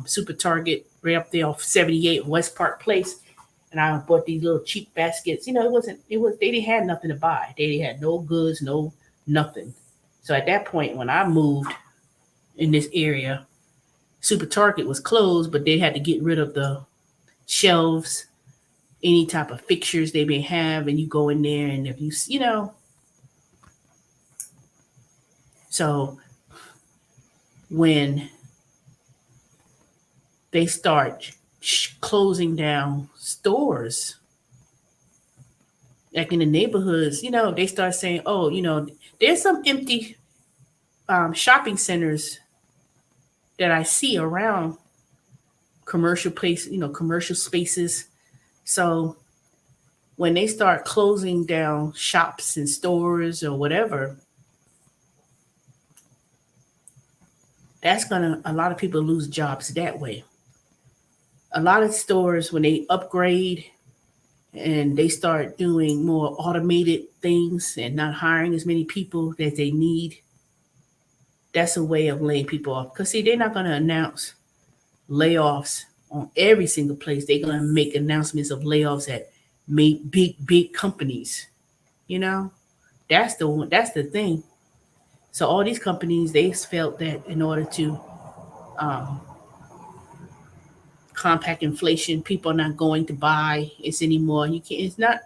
Super Target right up there off 78 West Park Place. And I bought these little cheap baskets. They didn't have nothing to buy. They had no goods, no nothing. So at that point, when I moved in this area, Super Target was closed, but they had to get rid of the shelves, any type of fixtures they may have, and you go in there, and if so when they start closing down stores, like in the neighborhoods, they start saying, oh, there's some empty shopping centers that I see around commercial place, commercial spaces. So when they start closing down shops and stores or whatever, that's gonna a lot of people lose jobs that way. A lot of stores when they upgrade and they start doing more automated things and not hiring as many people that they need, that's a way of laying people off. Because see, they're not gonna announce layoffs on every single place. They're gonna make announcements of layoffs at big companies. You know, that's the one. That's the thing. So all these companies, they felt that in order to um, compact inflation, people are not going to buy it anymore. You can't. It's not.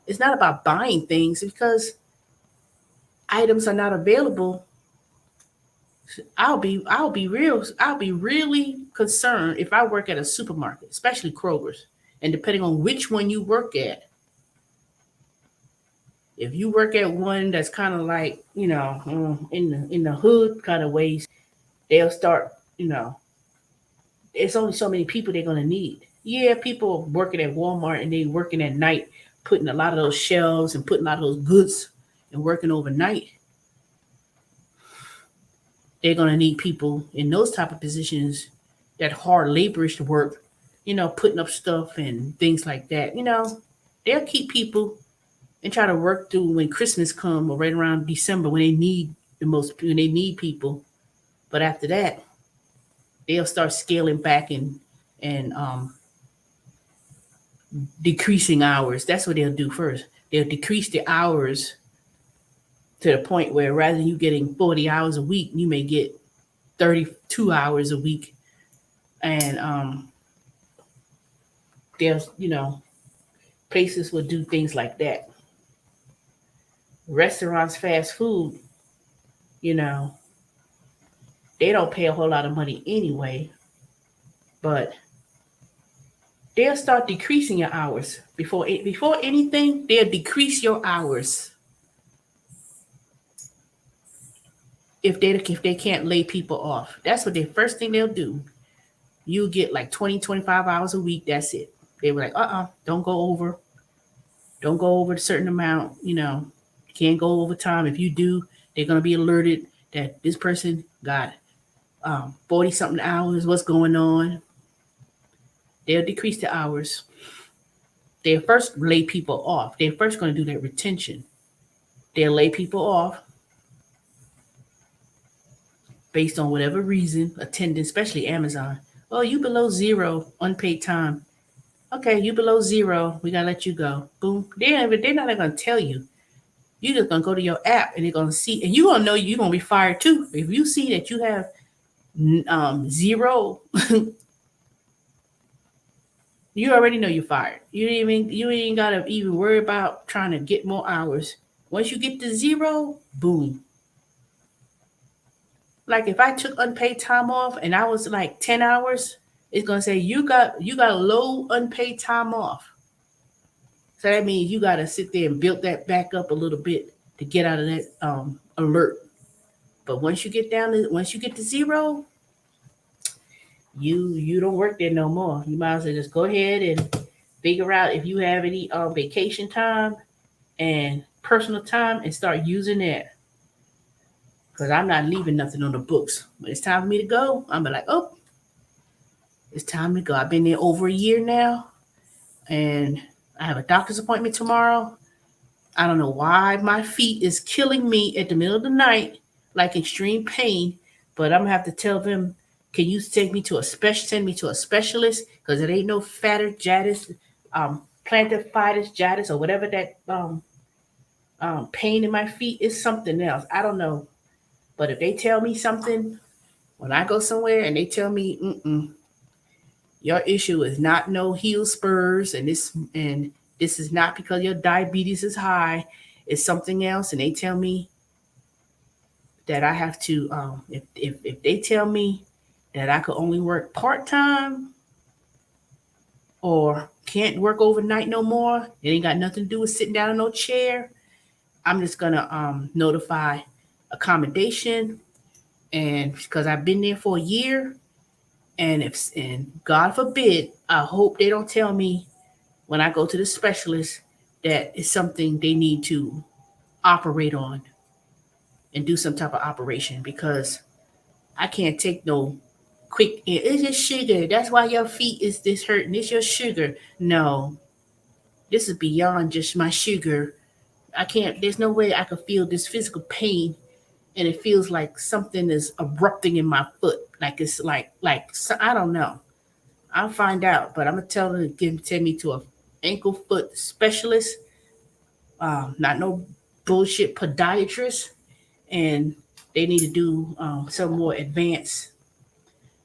It's not about buying things because items are not available. I'll be really concerned if I work at a supermarket, especially Kroger's, and depending on which one you work at. If you work at one that's kind of like in the hood kind of ways, they'll start you know it's only so many people they're gonna need. Yeah, people working at Walmart and they working at night, putting a lot of those shelves and putting a lot of those goods and working overnight. They're gonna need people in those type of positions, that hard laborish work, putting up stuff and things like that. They'll keep people and try to work through when Christmas come or right around December when they need people. But after that, they'll start scaling back and decreasing hours. That's what they'll do first. They'll decrease the hours to the point where rather than you getting 40 hours a week, you may get 32 hours a week. And there's, places will do things like that. Restaurants, fast food, you know, they don't pay a whole lot of money anyway, but they'll start decreasing your hours before anything. They'll decrease your hours if they can't lay people off. That's what the first thing they'll do. You get like 20, 25 hours a week. That's it. They were like, don't go over. Don't go over a certain amount. You can't go over time. If you do, they're gonna be alerted that this person got 40 something hours. What's going on? They'll decrease the hours. They'll first lay people off. They're first going to do that retention. They'll lay people off based on whatever reason, attendance, especially Amazon. Oh, you below zero unpaid time. Okay, you below zero. We gotta let you go. Boom. They're not gonna tell you. You're just gonna go to your app and they're gonna see, and you're gonna know you're gonna be fired too. If you see that you have zero, you already know you're fired. You ain't gotta even worry about trying to get more hours. Once you get to zero, boom. Like if I took unpaid time off and I was like 10 hours, it's gonna say you got low unpaid time off. So that means you gotta sit there and build that back up a little bit to get out of that alert. But once you get to zero, you don't work there no more. You might as well just go ahead and figure out if you have any vacation time and personal time and start using that. Because I'm not leaving nothing on the books. When it's time for me to go, I'm like, oh, it's time to go. I've been there over a year now, and I have a doctor's appointment tomorrow. I don't know why my feet is killing me at the middle of the night, like extreme pain. But I'm gonna have to tell them, can you send me to a specialist? Because it ain't no plantar fasciitis, or whatever that pain in my feet is something else. I don't know. But if they tell me something, when I go somewhere and they tell me, your issue is not no heel spurs, and this is not because your diabetes is high, it's something else, and they tell me that I have to, if they tell me that I could only work part time or can't work overnight no more, it ain't got nothing to do with sitting down in no chair. I'm just gonna notify accommodation, And because I've been there for a year, and God forbid, I hope they don't tell me when I go to the specialist that it's something they need to operate on and do some type of operation, because I can't take no quick. It's just sugar. That's why your feet is this hurting. It's your sugar. No, this is beyond just my sugar. I can't. There's no way I can feel this physical pain, and it feels like something is erupting in my foot. Like it's I don't know. I'll find out, but I'm gonna tell them to send me to a ankle foot specialist. Not no bullshit podiatrist, and they need to do some more advanced.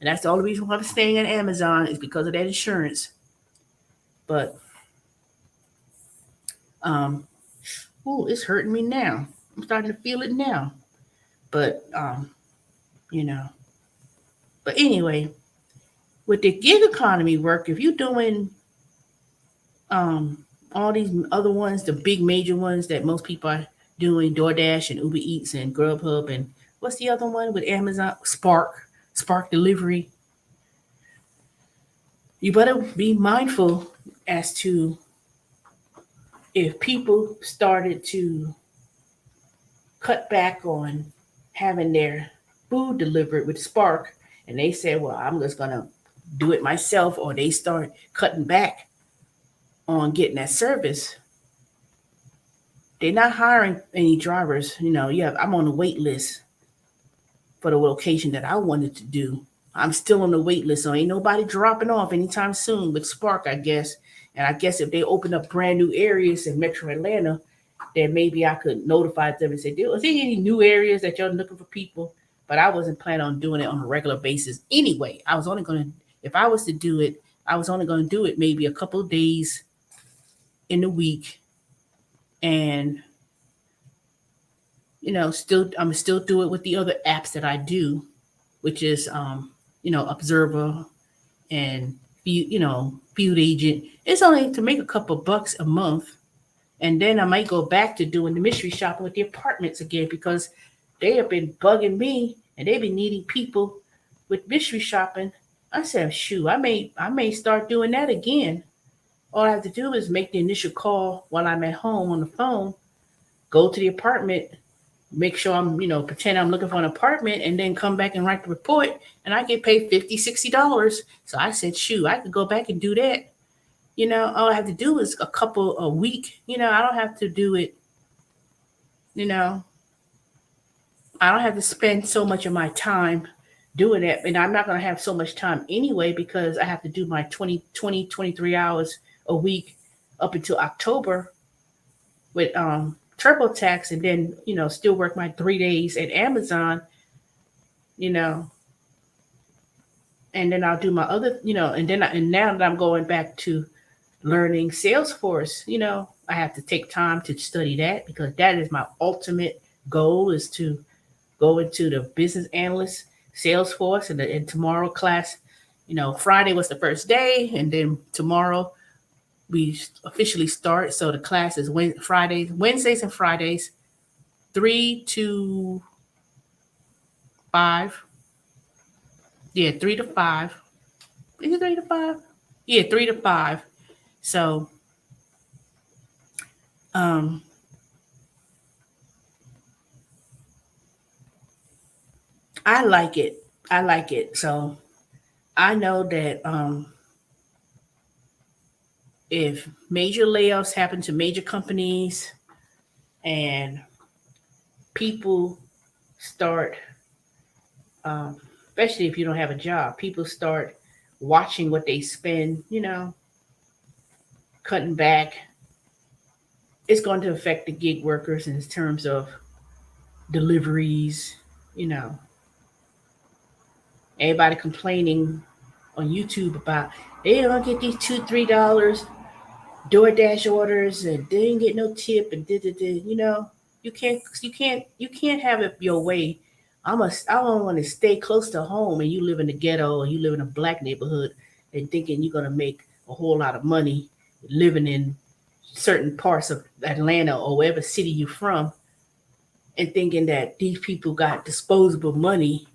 And that's the only reason why I'm staying at Amazon is because of that insurance. But um, ooh, it's hurting me now. I'm starting to feel it now. But you know. But anyway, with the gig economy work, if you're doing um all these other ones, the big major ones that most people are doing, DoorDash and Uber Eats and Grubhub, and what's the other one with Amazon? Spark Delivery. You better be mindful as to if people started to cut back on having their food delivered with Spark, and they said, well, I'm just gonna do it myself, or they start cutting back on getting that service, they're not hiring any drivers. Yeah, I'm on the wait list for the location that I wanted to do. I'm still on the wait list, so ain't nobody dropping off anytime soon with Spark, I guess. And I guess if they open up brand new areas in Metro Atlanta, then maybe I could notify them and say, is there any new areas that you're looking for people? But I wasn't planning on doing it on a regular basis anyway. I was only going to, if I was to do it, I was only going to do it maybe a couple of days in the week. And, I'm still do it with the other apps that I do, which is, Observa and, Field Agent. It's only to make a couple bucks a month. And then I might go back to doing the mystery shopping with the apartments again, because they have been bugging me and they've been needing people with mystery shopping. I said, shoot, I may start doing that again. All I have to do is make the initial call while I'm at home on the phone, go to the apartment, make sure I'm, pretend I'm looking for an apartment, and then come back and write the report, and I get paid $50, $60. So I said, shoot, I could go back and do that. All I have to do is a couple a week. I don't have to do it, you know, I don't have to spend so much of my time doing it. And I'm not going to have so much time anyway, because I have to do my 23 hours a week up until October with TurboTax, and then, still work my 3 days at Amazon, you know, and then I'll do my other, and now that I'm going back to learning Salesforce, I have to take time to study that, because that is my ultimate goal, is to go into the business analyst Salesforce, and tomorrow class, Friday was the first day, and then tomorrow we officially start. So the class is Wednesdays and Fridays, 3 to 5. Yeah, 3 to 5. Is it 3 to 5? Yeah, 3 to 5. So, um, I like it. I like it. So I know that if major layoffs happen to major companies and people start, um, especially if you don't have a job, people start watching what they spend, cutting back, it's going to affect the gig workers in terms of deliveries, you know, everybody complaining on YouTube about they don't get these $2, $3 DoorDash orders, and they didn't get no tip, and you can't have it your way. I don't want to stay close to home, and you live in the ghetto, or you live in a black neighborhood, and thinking you're gonna make a whole lot of money living in certain parts of Atlanta or wherever city you're from, and thinking that these people got disposable money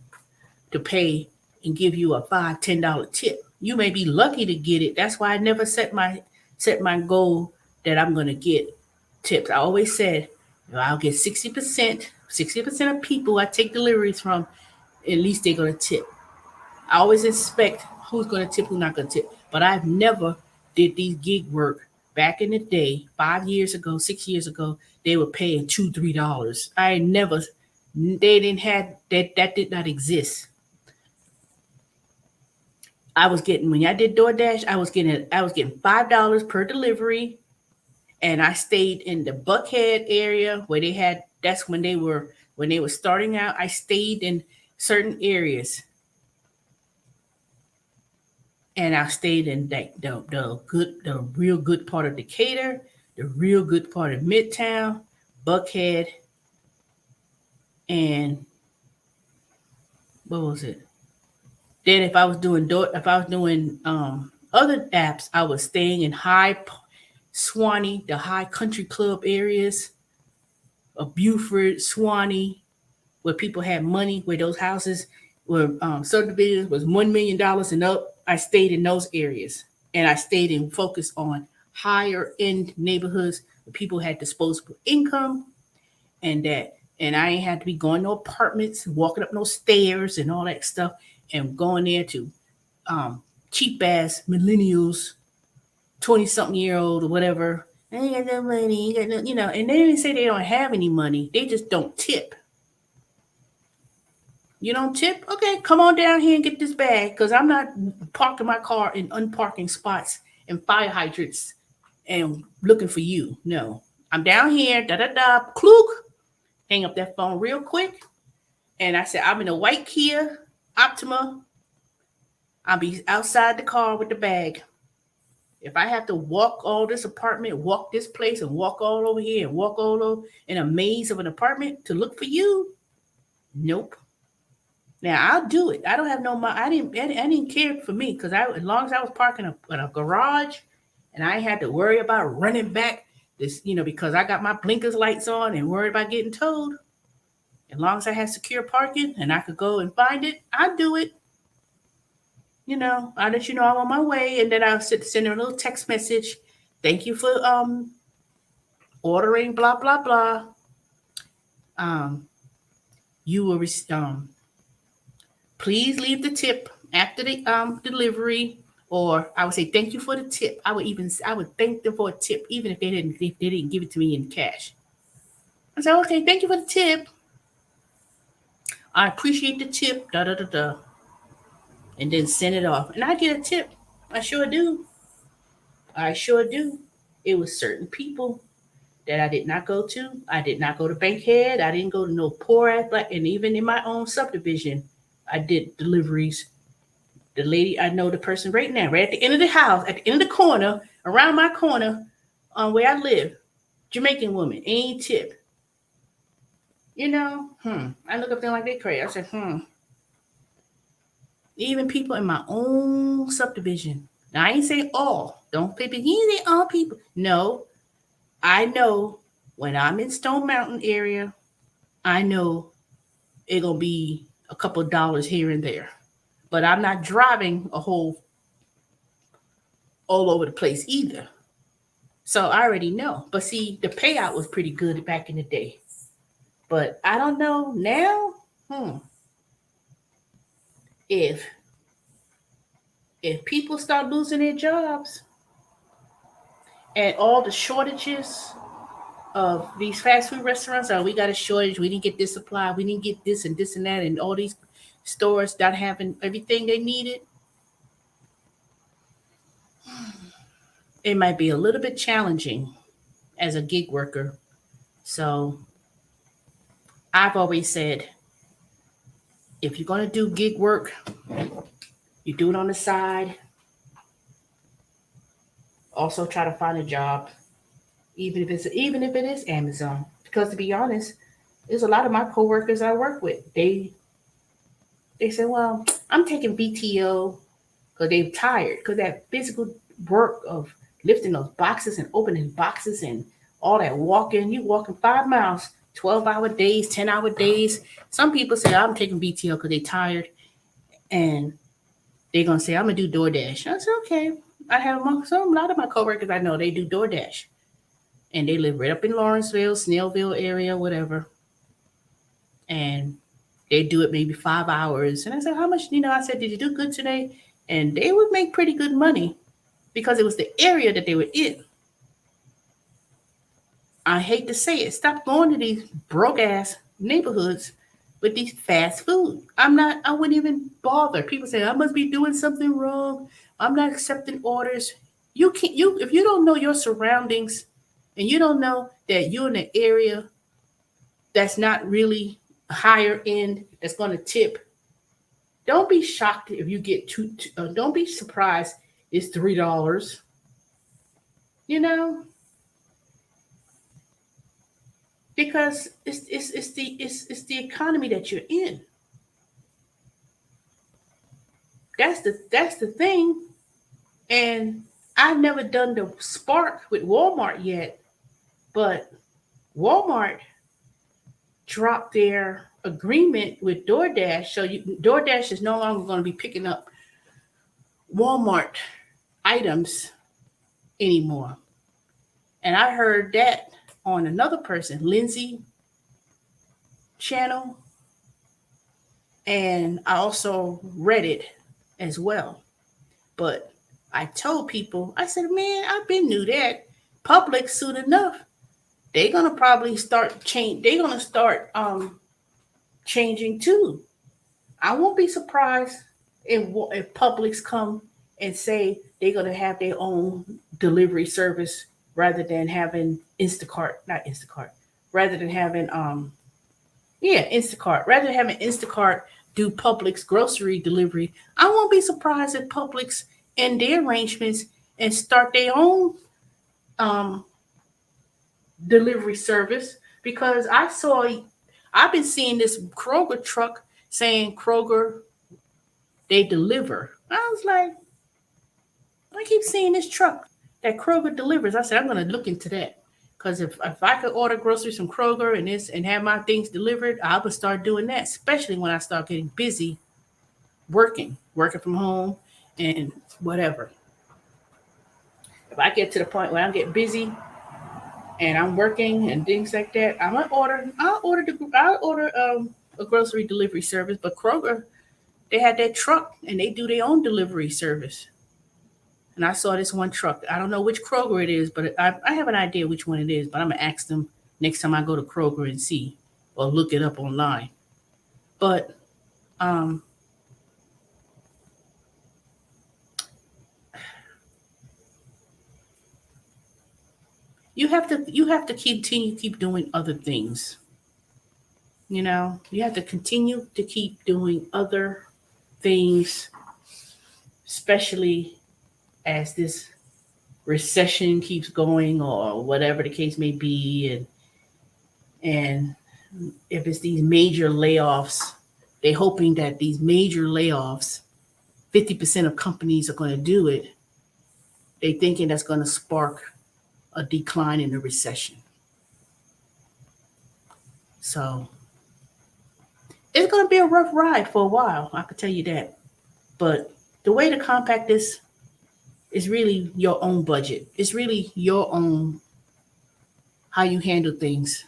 to pay and give you a $5, $10 tip. You may be lucky to get it. That's why I never set my goal that I'm gonna get tips. I always said I'll get 60%. 60% of people I take deliveries from, at least they're gonna tip. I always expect who's gonna tip, who's not gonna tip. But I've never did these gig work back in the day, 5 years ago, 6 years ago. They were paying $2, $3. I never. They didn't have that. That did not exist. I was getting when I did DoorDash, I was getting $5 per delivery, and I stayed in the Buckhead area where they had. That's when they were starting out. I stayed in certain areas, and I stayed in the real good part of Decatur, the real good part of Midtown, Buckhead, and what was it? Then if I was doing other apps, I was staying in Swanee, the high country club areas of Buford, Swanee, where people had money, where those houses were subdivisions was $1 million and up. I stayed in those areas, and I stayed and focused on higher end neighborhoods where people had disposable income, and I ain't had to be going to apartments, walking up no stairs and all that stuff, and going there to um, cheap ass millennials, 20-something-year-old or whatever. I ain't got no money, ain't got no, and they didn't say they don't have any money. They just don't tip. You don't tip? Okay, come on down here and get this bag, because I'm not parking my car in unparking spots and fire hydrants and looking for you. No. I'm down here, da da da, kluk, hang up that phone real quick. And I said, I'm in a white Kia Optima. I'll be outside the car with the bag. If I have to walk all this apartment, walk this place, and walk all over here, and walk all over in a maze of an apartment to look for you, nope. Now I'll do it. I don't have no money. I didn't care for me, because as long as I was parking in a garage, and I had to worry about running back this, because I got my blinkers lights on and worried about getting towed. As long as I had secure parking and I could go and find it, I'd do it. I'll let you know I'm on my way, and then I'll send her a little text message. Thank you for ordering, blah blah blah. Um, you will please leave the tip after the delivery, or I would say thank you for the tip. I would thank them for a tip, even if they didn't give it to me in cash. I said, okay, thank you for the tip. I appreciate the tip. Da da da da. And then send it off. And I get a tip. I sure do. I sure do. It was certain people that I did not go to. I did not go to Bankhead. I didn't go to no poor ass black. And even in my own subdivision, I did deliveries. The lady, I know the person right now, right at the end of the house, at the end of the corner, around my corner, on where I live, Jamaican woman, ain't tip. I look up there like they crazy. I said. Even people in my own subdivision. Now, I ain't say all. Don't people, you ain't say all people. No, I know when I'm in Stone Mountain area, I know it gonna be a couple of dollars here and there. But I'm not driving a whole all over the place either. So I already know. But see, the payout was pretty good back in the day. But I don't know now. If people start losing their jobs, and all the shortages of these fast food restaurants, we got a shortage, we didn't get this supply, we didn't get this and that, and all these stores not having everything they needed, it might be a little bit challenging as a gig worker. So I've always said, if you're going to do gig work, you do it on the side. Also try to find a job, even if it is Amazon. Because to be honest, there's a lot of my coworkers I work with. They say, well, I'm taking BTO because they're tired. Because that physical work of lifting those boxes and opening boxes and all that walking, you walking 5 miles, 12-hour days, 10-hour days. Some people say I'm taking BTO because they're tired. and they're gonna say, "I'm gonna do DoorDash." I said, "Okay." I have a lot of my coworkers I know they do DoorDash, and they live right up in Lawrenceville, Snellville area, whatever, and they do it maybe 5 hours. And I said, "How much?" I said, "Did you do good today?" And they would make pretty good money because it was the area that they were in. I hate to say it. Stop going to these broke ass neighborhoods with these fast food. I wouldn't even bother. People say I must be doing something wrong. I'm not accepting orders. You can't if you don't know your surroundings and you don't know that you're in an area that's not really higher end, that's gonna tip, don't be shocked if you get don't be surprised it's $3. You know, because it's the economy that you're in. That's the thing. And I've never done the spark with Walmart yet, but Walmart dropped their agreement with DoorDash, so DoorDash is no longer going to be picking up Walmart items anymore. And I heard that on another person, Lindsay channel, and I also read it as well. But I told people, I said, man, I've been knew that. Public soon enough, they're gonna probably start change. They're gonna start changing too. I won't be surprised if Publix come and say they're gonna have their own delivery service rather than having Instacart, not Instacart, rather than having Instacart, rather than having Instacart do Publix grocery delivery. I won't be surprised if Publix end their arrangements and start their own um, delivery service because I've been seeing this Kroger truck saying Kroger they deliver. I was like, I keep seeing this truck that Kroger delivers. I said I'm gonna look into that because if I could order groceries from Kroger and have my things delivered, I would start doing that. Especially when I start getting busy working from home and whatever. If I get to the point where I'm getting busy and I'm working and things like that, I'll order a grocery delivery service. But Kroger, they had that truck and they do their own delivery service. And I saw this one truck. I don't know which Kroger it is, but I have an idea which one it is. But I'm gonna ask them next time I go to Kroger and see, or look it up online. But um, you have to keep doing other things. You have to continue to keep doing other things, especially as this recession keeps going or whatever the case may be, and if it's these major layoffs, they're hoping that these major layoffs, 50% of companies are going to do it. They thinking that's going to spark a decline in the recession. So it's going to be a rough ride for a while. I can tell you that. But the way to compact this is really your own budget. It's really your own how you handle things.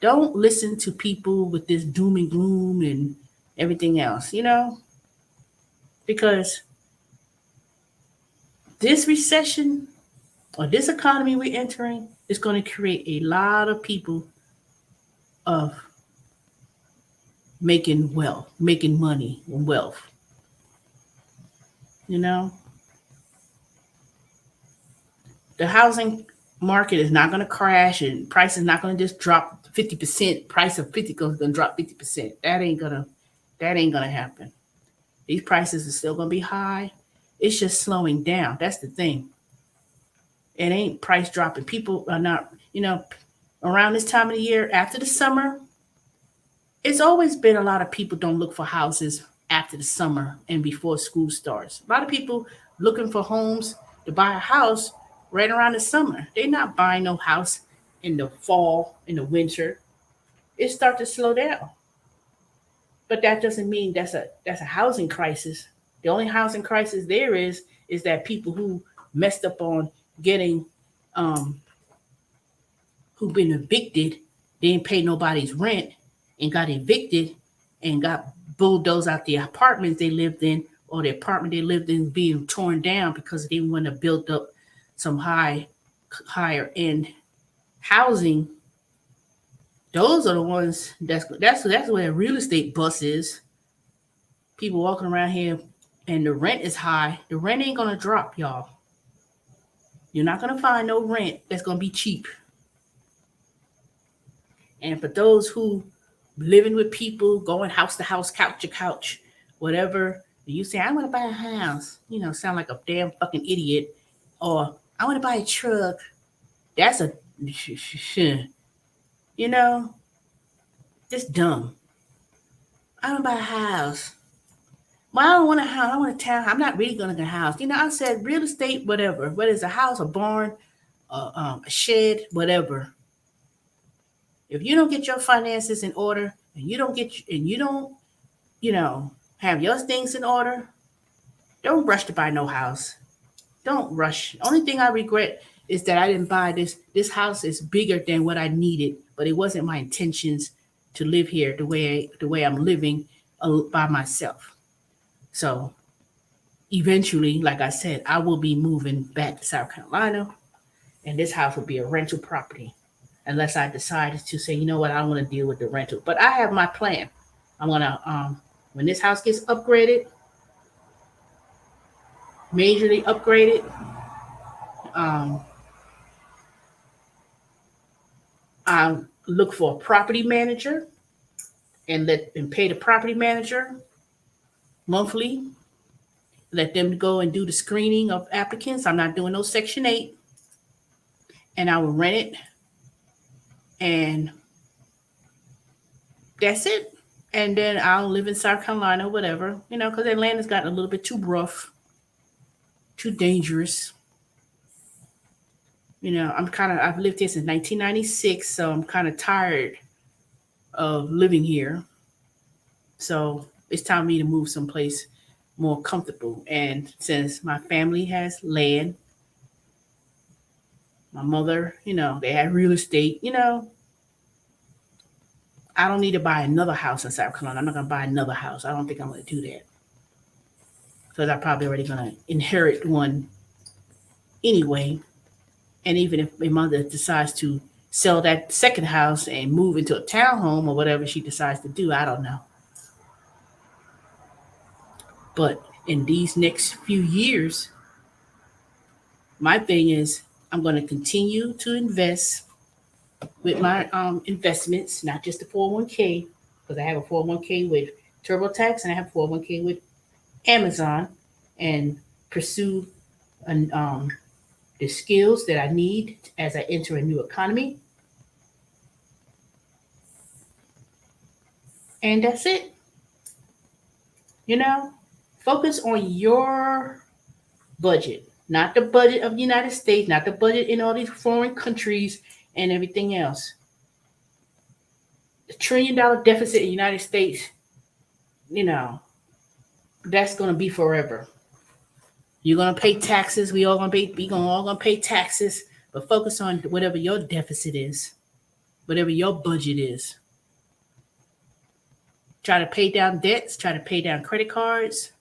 Don't listen to people with this doom and gloom and everything else, because this recession or this economy we're entering is going to create a lot of people of making money and wealth. You know, the housing market is not going to crash and price is not going to just drop 50%. Price of 50 is going to drop 50%. That ain't gonna happen. These prices are still going to be high. It's just slowing down. That's the thing. It ain't price dropping. People are not, around this time of the year after the summer, it's always been a lot of people don't look for houses after the summer and before school starts. A lot of people looking for homes to buy a house right around the summer. They're not buying no house in the fall, in the winter. It starts to slow down. But that doesn't mean that's a housing crisis. The only housing crisis there is that people who messed up on getting um who've been evicted, they didn't pay nobody's rent and got evicted and got bulldozed out the apartments they lived in, or the apartment they lived in being torn down because they didn't want to build up some higher end housing. Those are the ones that's where real estate bust is. People walking around here and the rent is high. The rent ain't gonna drop, y'all. You're not gonna find no rent that's gonna be cheap. And for those who living with people, going house to house, couch to couch, whatever, you say, I want to buy a house, sound like a damn fucking idiot. Or I want to buy a truck. That's a, you know, just dumb. I want to buy a house. Well, I don't want a house. I want a town. I'm not really going to get a house. I said real estate, whatever. Whether it's a house, a barn, a shed, whatever. If you don't get your finances in order, and you don't, have your things in order, don't rush to buy no house. Don't rush. Only thing I regret is that I didn't buy this. This house is bigger than what I needed, but it wasn't my intentions to live here the way I'm living by myself. So eventually, like I said, I will be moving back to South Carolina, and this house will be a rental property, unless I decide to say, you know what, I don't want to deal with the rental. But I have my plan. I'm gonna when this house gets upgraded, majorly upgraded, um, I'll look for a property manager and pay the property manager monthly. Let them go and do the screening of applicants. I'm not doing no Section 8. And I will rent it. And that's it. And then I'll live in South Carolina, whatever, because Atlanta's gotten a little bit too rough, too dangerous. I've lived here since 1996, so I'm kind of tired of living here. So it's time for me to move someplace more comfortable. And since my family has land, my mother, they had real estate, I don't need to buy another house in South Carolina. I'm not going to buy another house. I don't think I'm going to do that. Because I'm probably already going to inherit one anyway. And even if my mother decides to sell that second house and move into a townhome or whatever she decides to do, I don't know. But in these next few years, my thing is I'm going to continue to invest with my investments, not just the 401k, because I have a 401k with TurboTax and I have a 401k with Amazon, and pursue the skills that I need as I enter a new economy. And that's it. Focus on your budget, not the budget of the United States, not the budget in all these foreign countries and everything else. The $1 trillion deficit in the United States, that's going to be forever. You're going to pay taxes. We all going to pay taxes, but focus on whatever your deficit is, whatever your budget is. Try to pay down debts, try to pay down credit cards,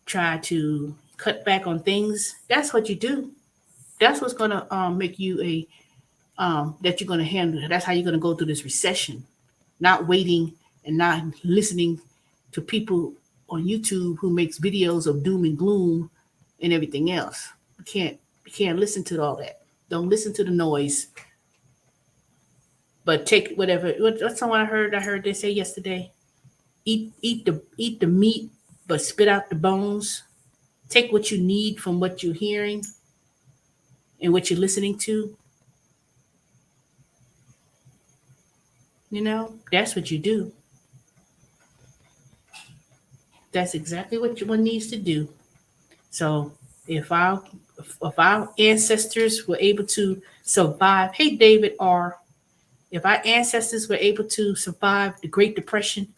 try to cut back on things. That's what you do. That's what's going to make you that you're going to handle. That's how you're going to go through this recession. Not waiting and not listening to people on YouTube who makes videos of doom and gloom and everything else. You can't listen to all that. Don't listen to the noise. But take whatever. What's someone I heard they say yesterday? Eat the meat, but spit out the bones. Take what you need from what you're hearing and what you're listening to. That's what you do. That's exactly what one needs to do. So if our ancestors were able to survive, hey David R., if our ancestors were able to survive the Great Depression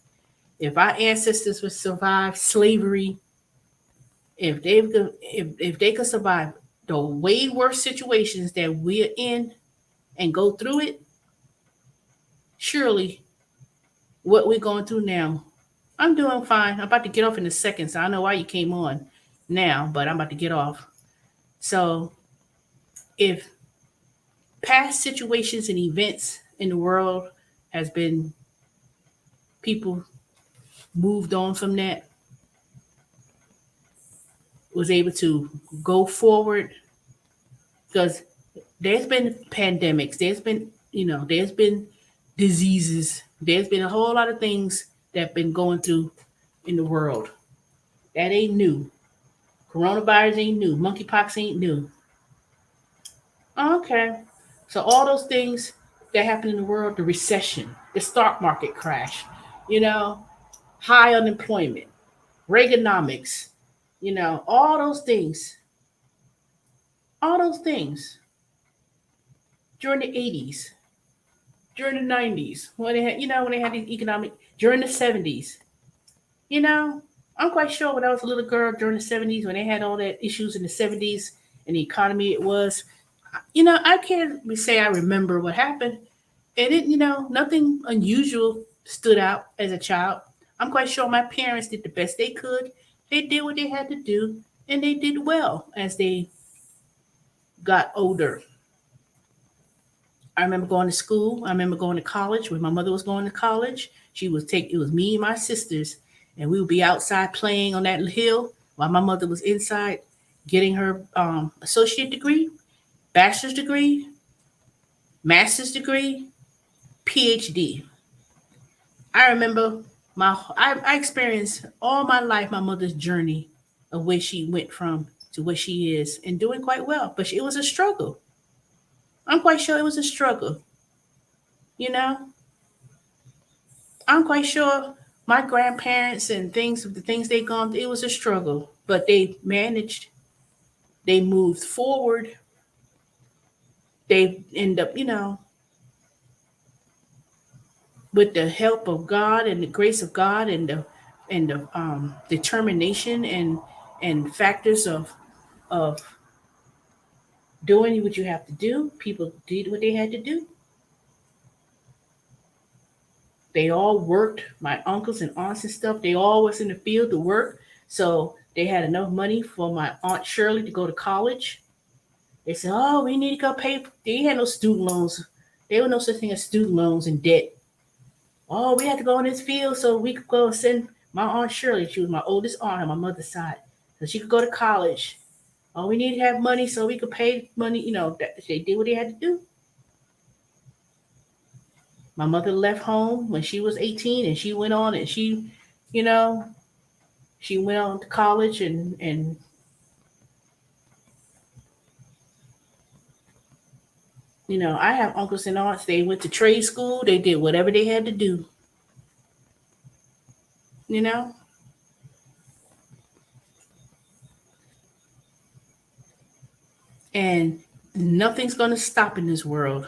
If our ancestors would survive slavery, if they could survive the way worse situations that we're in and go through it, surely what we're going through now, I'm doing fine. I'm about to get off in a second, so I know why you came on now, but I'm about to get off. So if past situations and events in the world has been people moved on from that, was able to go forward, because there's been pandemics, there's been diseases, there's been a whole lot of things that have been going through in the world. That ain't new. Coronavirus ain't new. Monkeypox ain't new. Okay. So all those things that happen in the world, the recession, the stock market crash, you know, high unemployment, Reaganomics, all those things during the 80s, during the 90s, when they had these economic, during the 70s, you know, I'm quite sure when I was a little girl during the 70s, when they had all that issues in the 70s and the economy it was, I can't say I remember what happened. And nothing unusual stood out as a child. I'm quite sure my parents did the best they could. They did what they had to do, and they did well as they got older. I remember going to school. I remember going to college when my mother was going to college. It was me and my sisters, and we would be outside playing on that hill while my mother was inside getting her associate degree, bachelor's degree, master's degree, PhD. I remember I experienced all my life my mother's journey of where she went from to where she is and doing quite well. But it was a struggle. I'm quite sure it was a struggle. You know, I'm quite sure my grandparents and the things they gone through, it was a struggle. But they managed, they moved forward, they end up, with the help of God and the grace of God and the determination and factors of doing what you have to do. People did what they had to do. They all worked. My uncles and aunts and stuff. They all was in the field to work, so they had enough money for my aunt Shirley to go to college. They said, "Oh, we need to go pay." They had no student loans. There were no such thing as student loans and debt. Oh, we had to go in this field so we could go and send my aunt Shirley. She was my oldest aunt on my mother's side, so she could go to college. Oh, we need to have money so we could pay money. They did what they had to do. My mother left home when she was 18, and she went on and you know, she went on to college and I have uncles and aunts. They went to trade school. They did whatever they had to do. You know, and nothing's gonna stop in this world.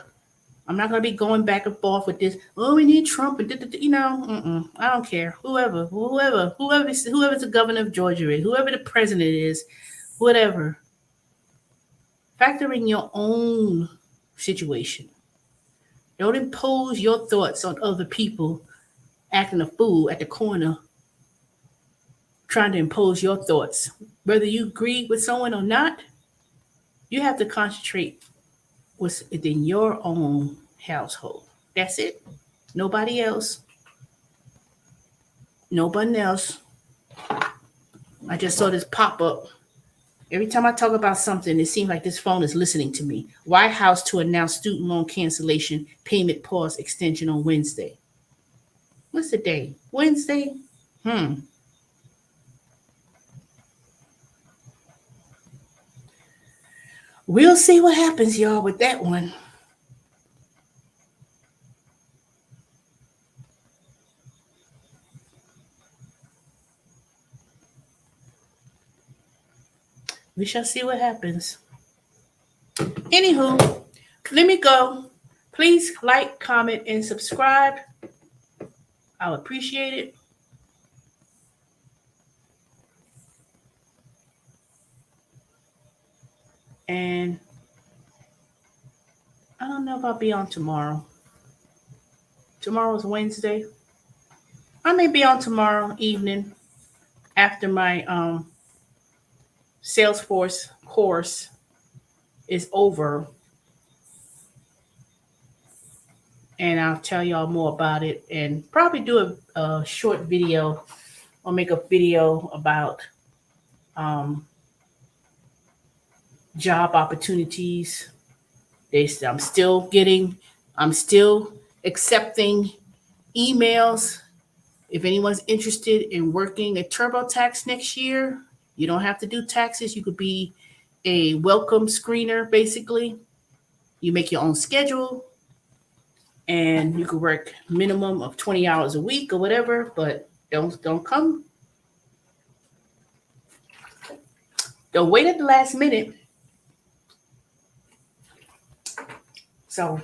I'm not gonna be going back and forth with this. Oh, we need Trump and I don't care. Whoever's the governor of Georgia is, whoever the president is, whatever. Factor in your own situation. Don't impose your thoughts on other people acting a fool at the corner, trying to impose your thoughts. Whether you agree with someone or not, you have to concentrate what's within your own household. That's it. Nobody else. Nobody else. I just saw this pop up. Every time I talk about something, it seems like this phone is listening to me. White House to announce student loan cancellation payment pause extension on Wednesday. What's the day? Wednesday? Hmm. We'll see what happens, y'all, with that one. We shall see what happens. Anywho, let me go. Please like, comment, and subscribe. I'll appreciate it. And I don't know if I'll be on tomorrow. Tomorrow's Wednesday. I may be on tomorrow evening after my Salesforce course is over, and I'll tell y'all more about it and probably do a short video or make a video about um, job opportunities. I'm still accepting emails. If anyone's interested in working a TurboTax next year, you don't have to do taxes. You could be a welcome screener, basically. You make your own schedule and you could work minimum of 20 hours a week or whatever, but don't wait at the last minute. So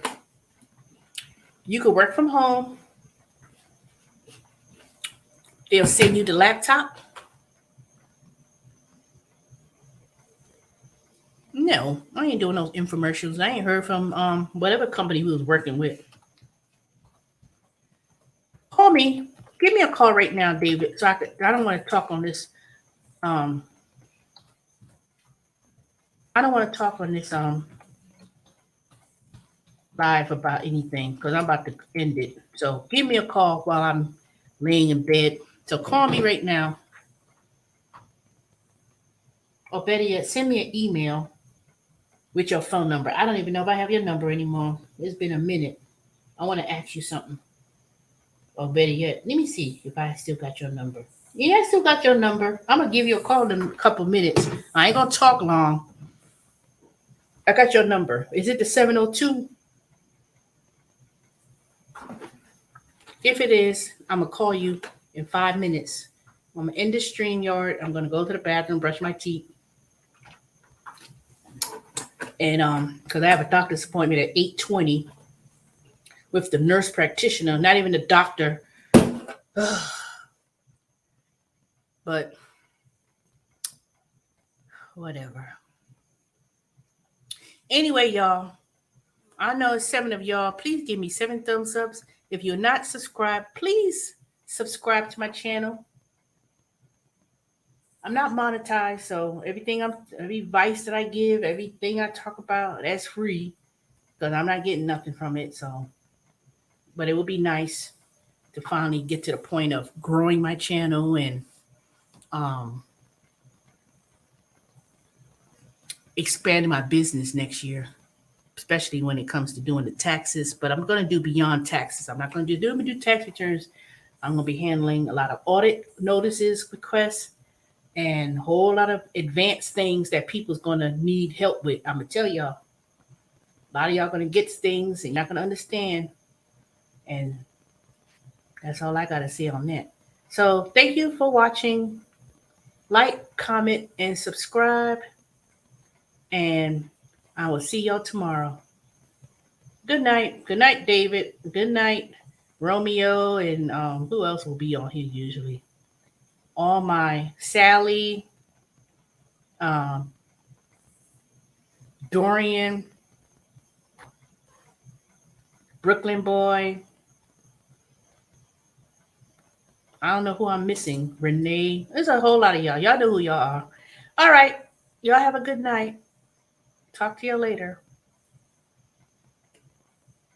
you could work from home. They'll send you the laptop. No, I ain't doing those infomercials. I ain't heard from whatever company we was working with. Call me. Give me a call right now, David. I don't want to talk on this. Um, I don't want to talk on this live about anything because I'm about to end it. So give me a call while I'm laying in bed. So call me right now. Or better yet, send me an email with your phone number. I don't even know if I have your number anymore. It's been a minute. I want to ask you something. Or better yet, let me see if I still got your number. Yeah, I still got your number. I'm going to give you a call in a couple minutes. I ain't going to talk long. I got your number. Is it the 702? If it is, I'm going to call you in 5 minutes. I'm going to end the StreamYard. I'm going to go to the bathroom, brush my teeth. And because I have a doctor's appointment at 8:20 with the nurse practitioner, not even the doctor. But whatever. Anyway, y'all, I know it's 7 of y'all. Please give me 7 thumbs ups. If you're not subscribed, please subscribe to my channel. I'm not monetized, so every advice that I give, everything I talk about, that's free because I'm not getting nothing from it. So, but it would be nice to finally get to the point of growing my channel and expanding my business next year, especially when it comes to doing the taxes. But I'm going to do beyond taxes. I'm not going to do tax returns. I'm going to be handling a lot of audit notices, requests, and a whole lot of advanced things that people's going to need help with. I'm going to tell y'all, a lot of y'all going to get things and not going to understand. And that's all I got to say on that. So thank you for watching. Like, comment, and subscribe. And I will see y'all tomorrow. Good night. Good night, David. Good night, Romeo. And who else will be on here usually? All my Sally, Dorian, Brooklyn Boy. I don't know who I'm missing. Renee. There's a whole lot of y'all. Y'all know who y'all are. All right. Y'all have a good night. Talk to you later.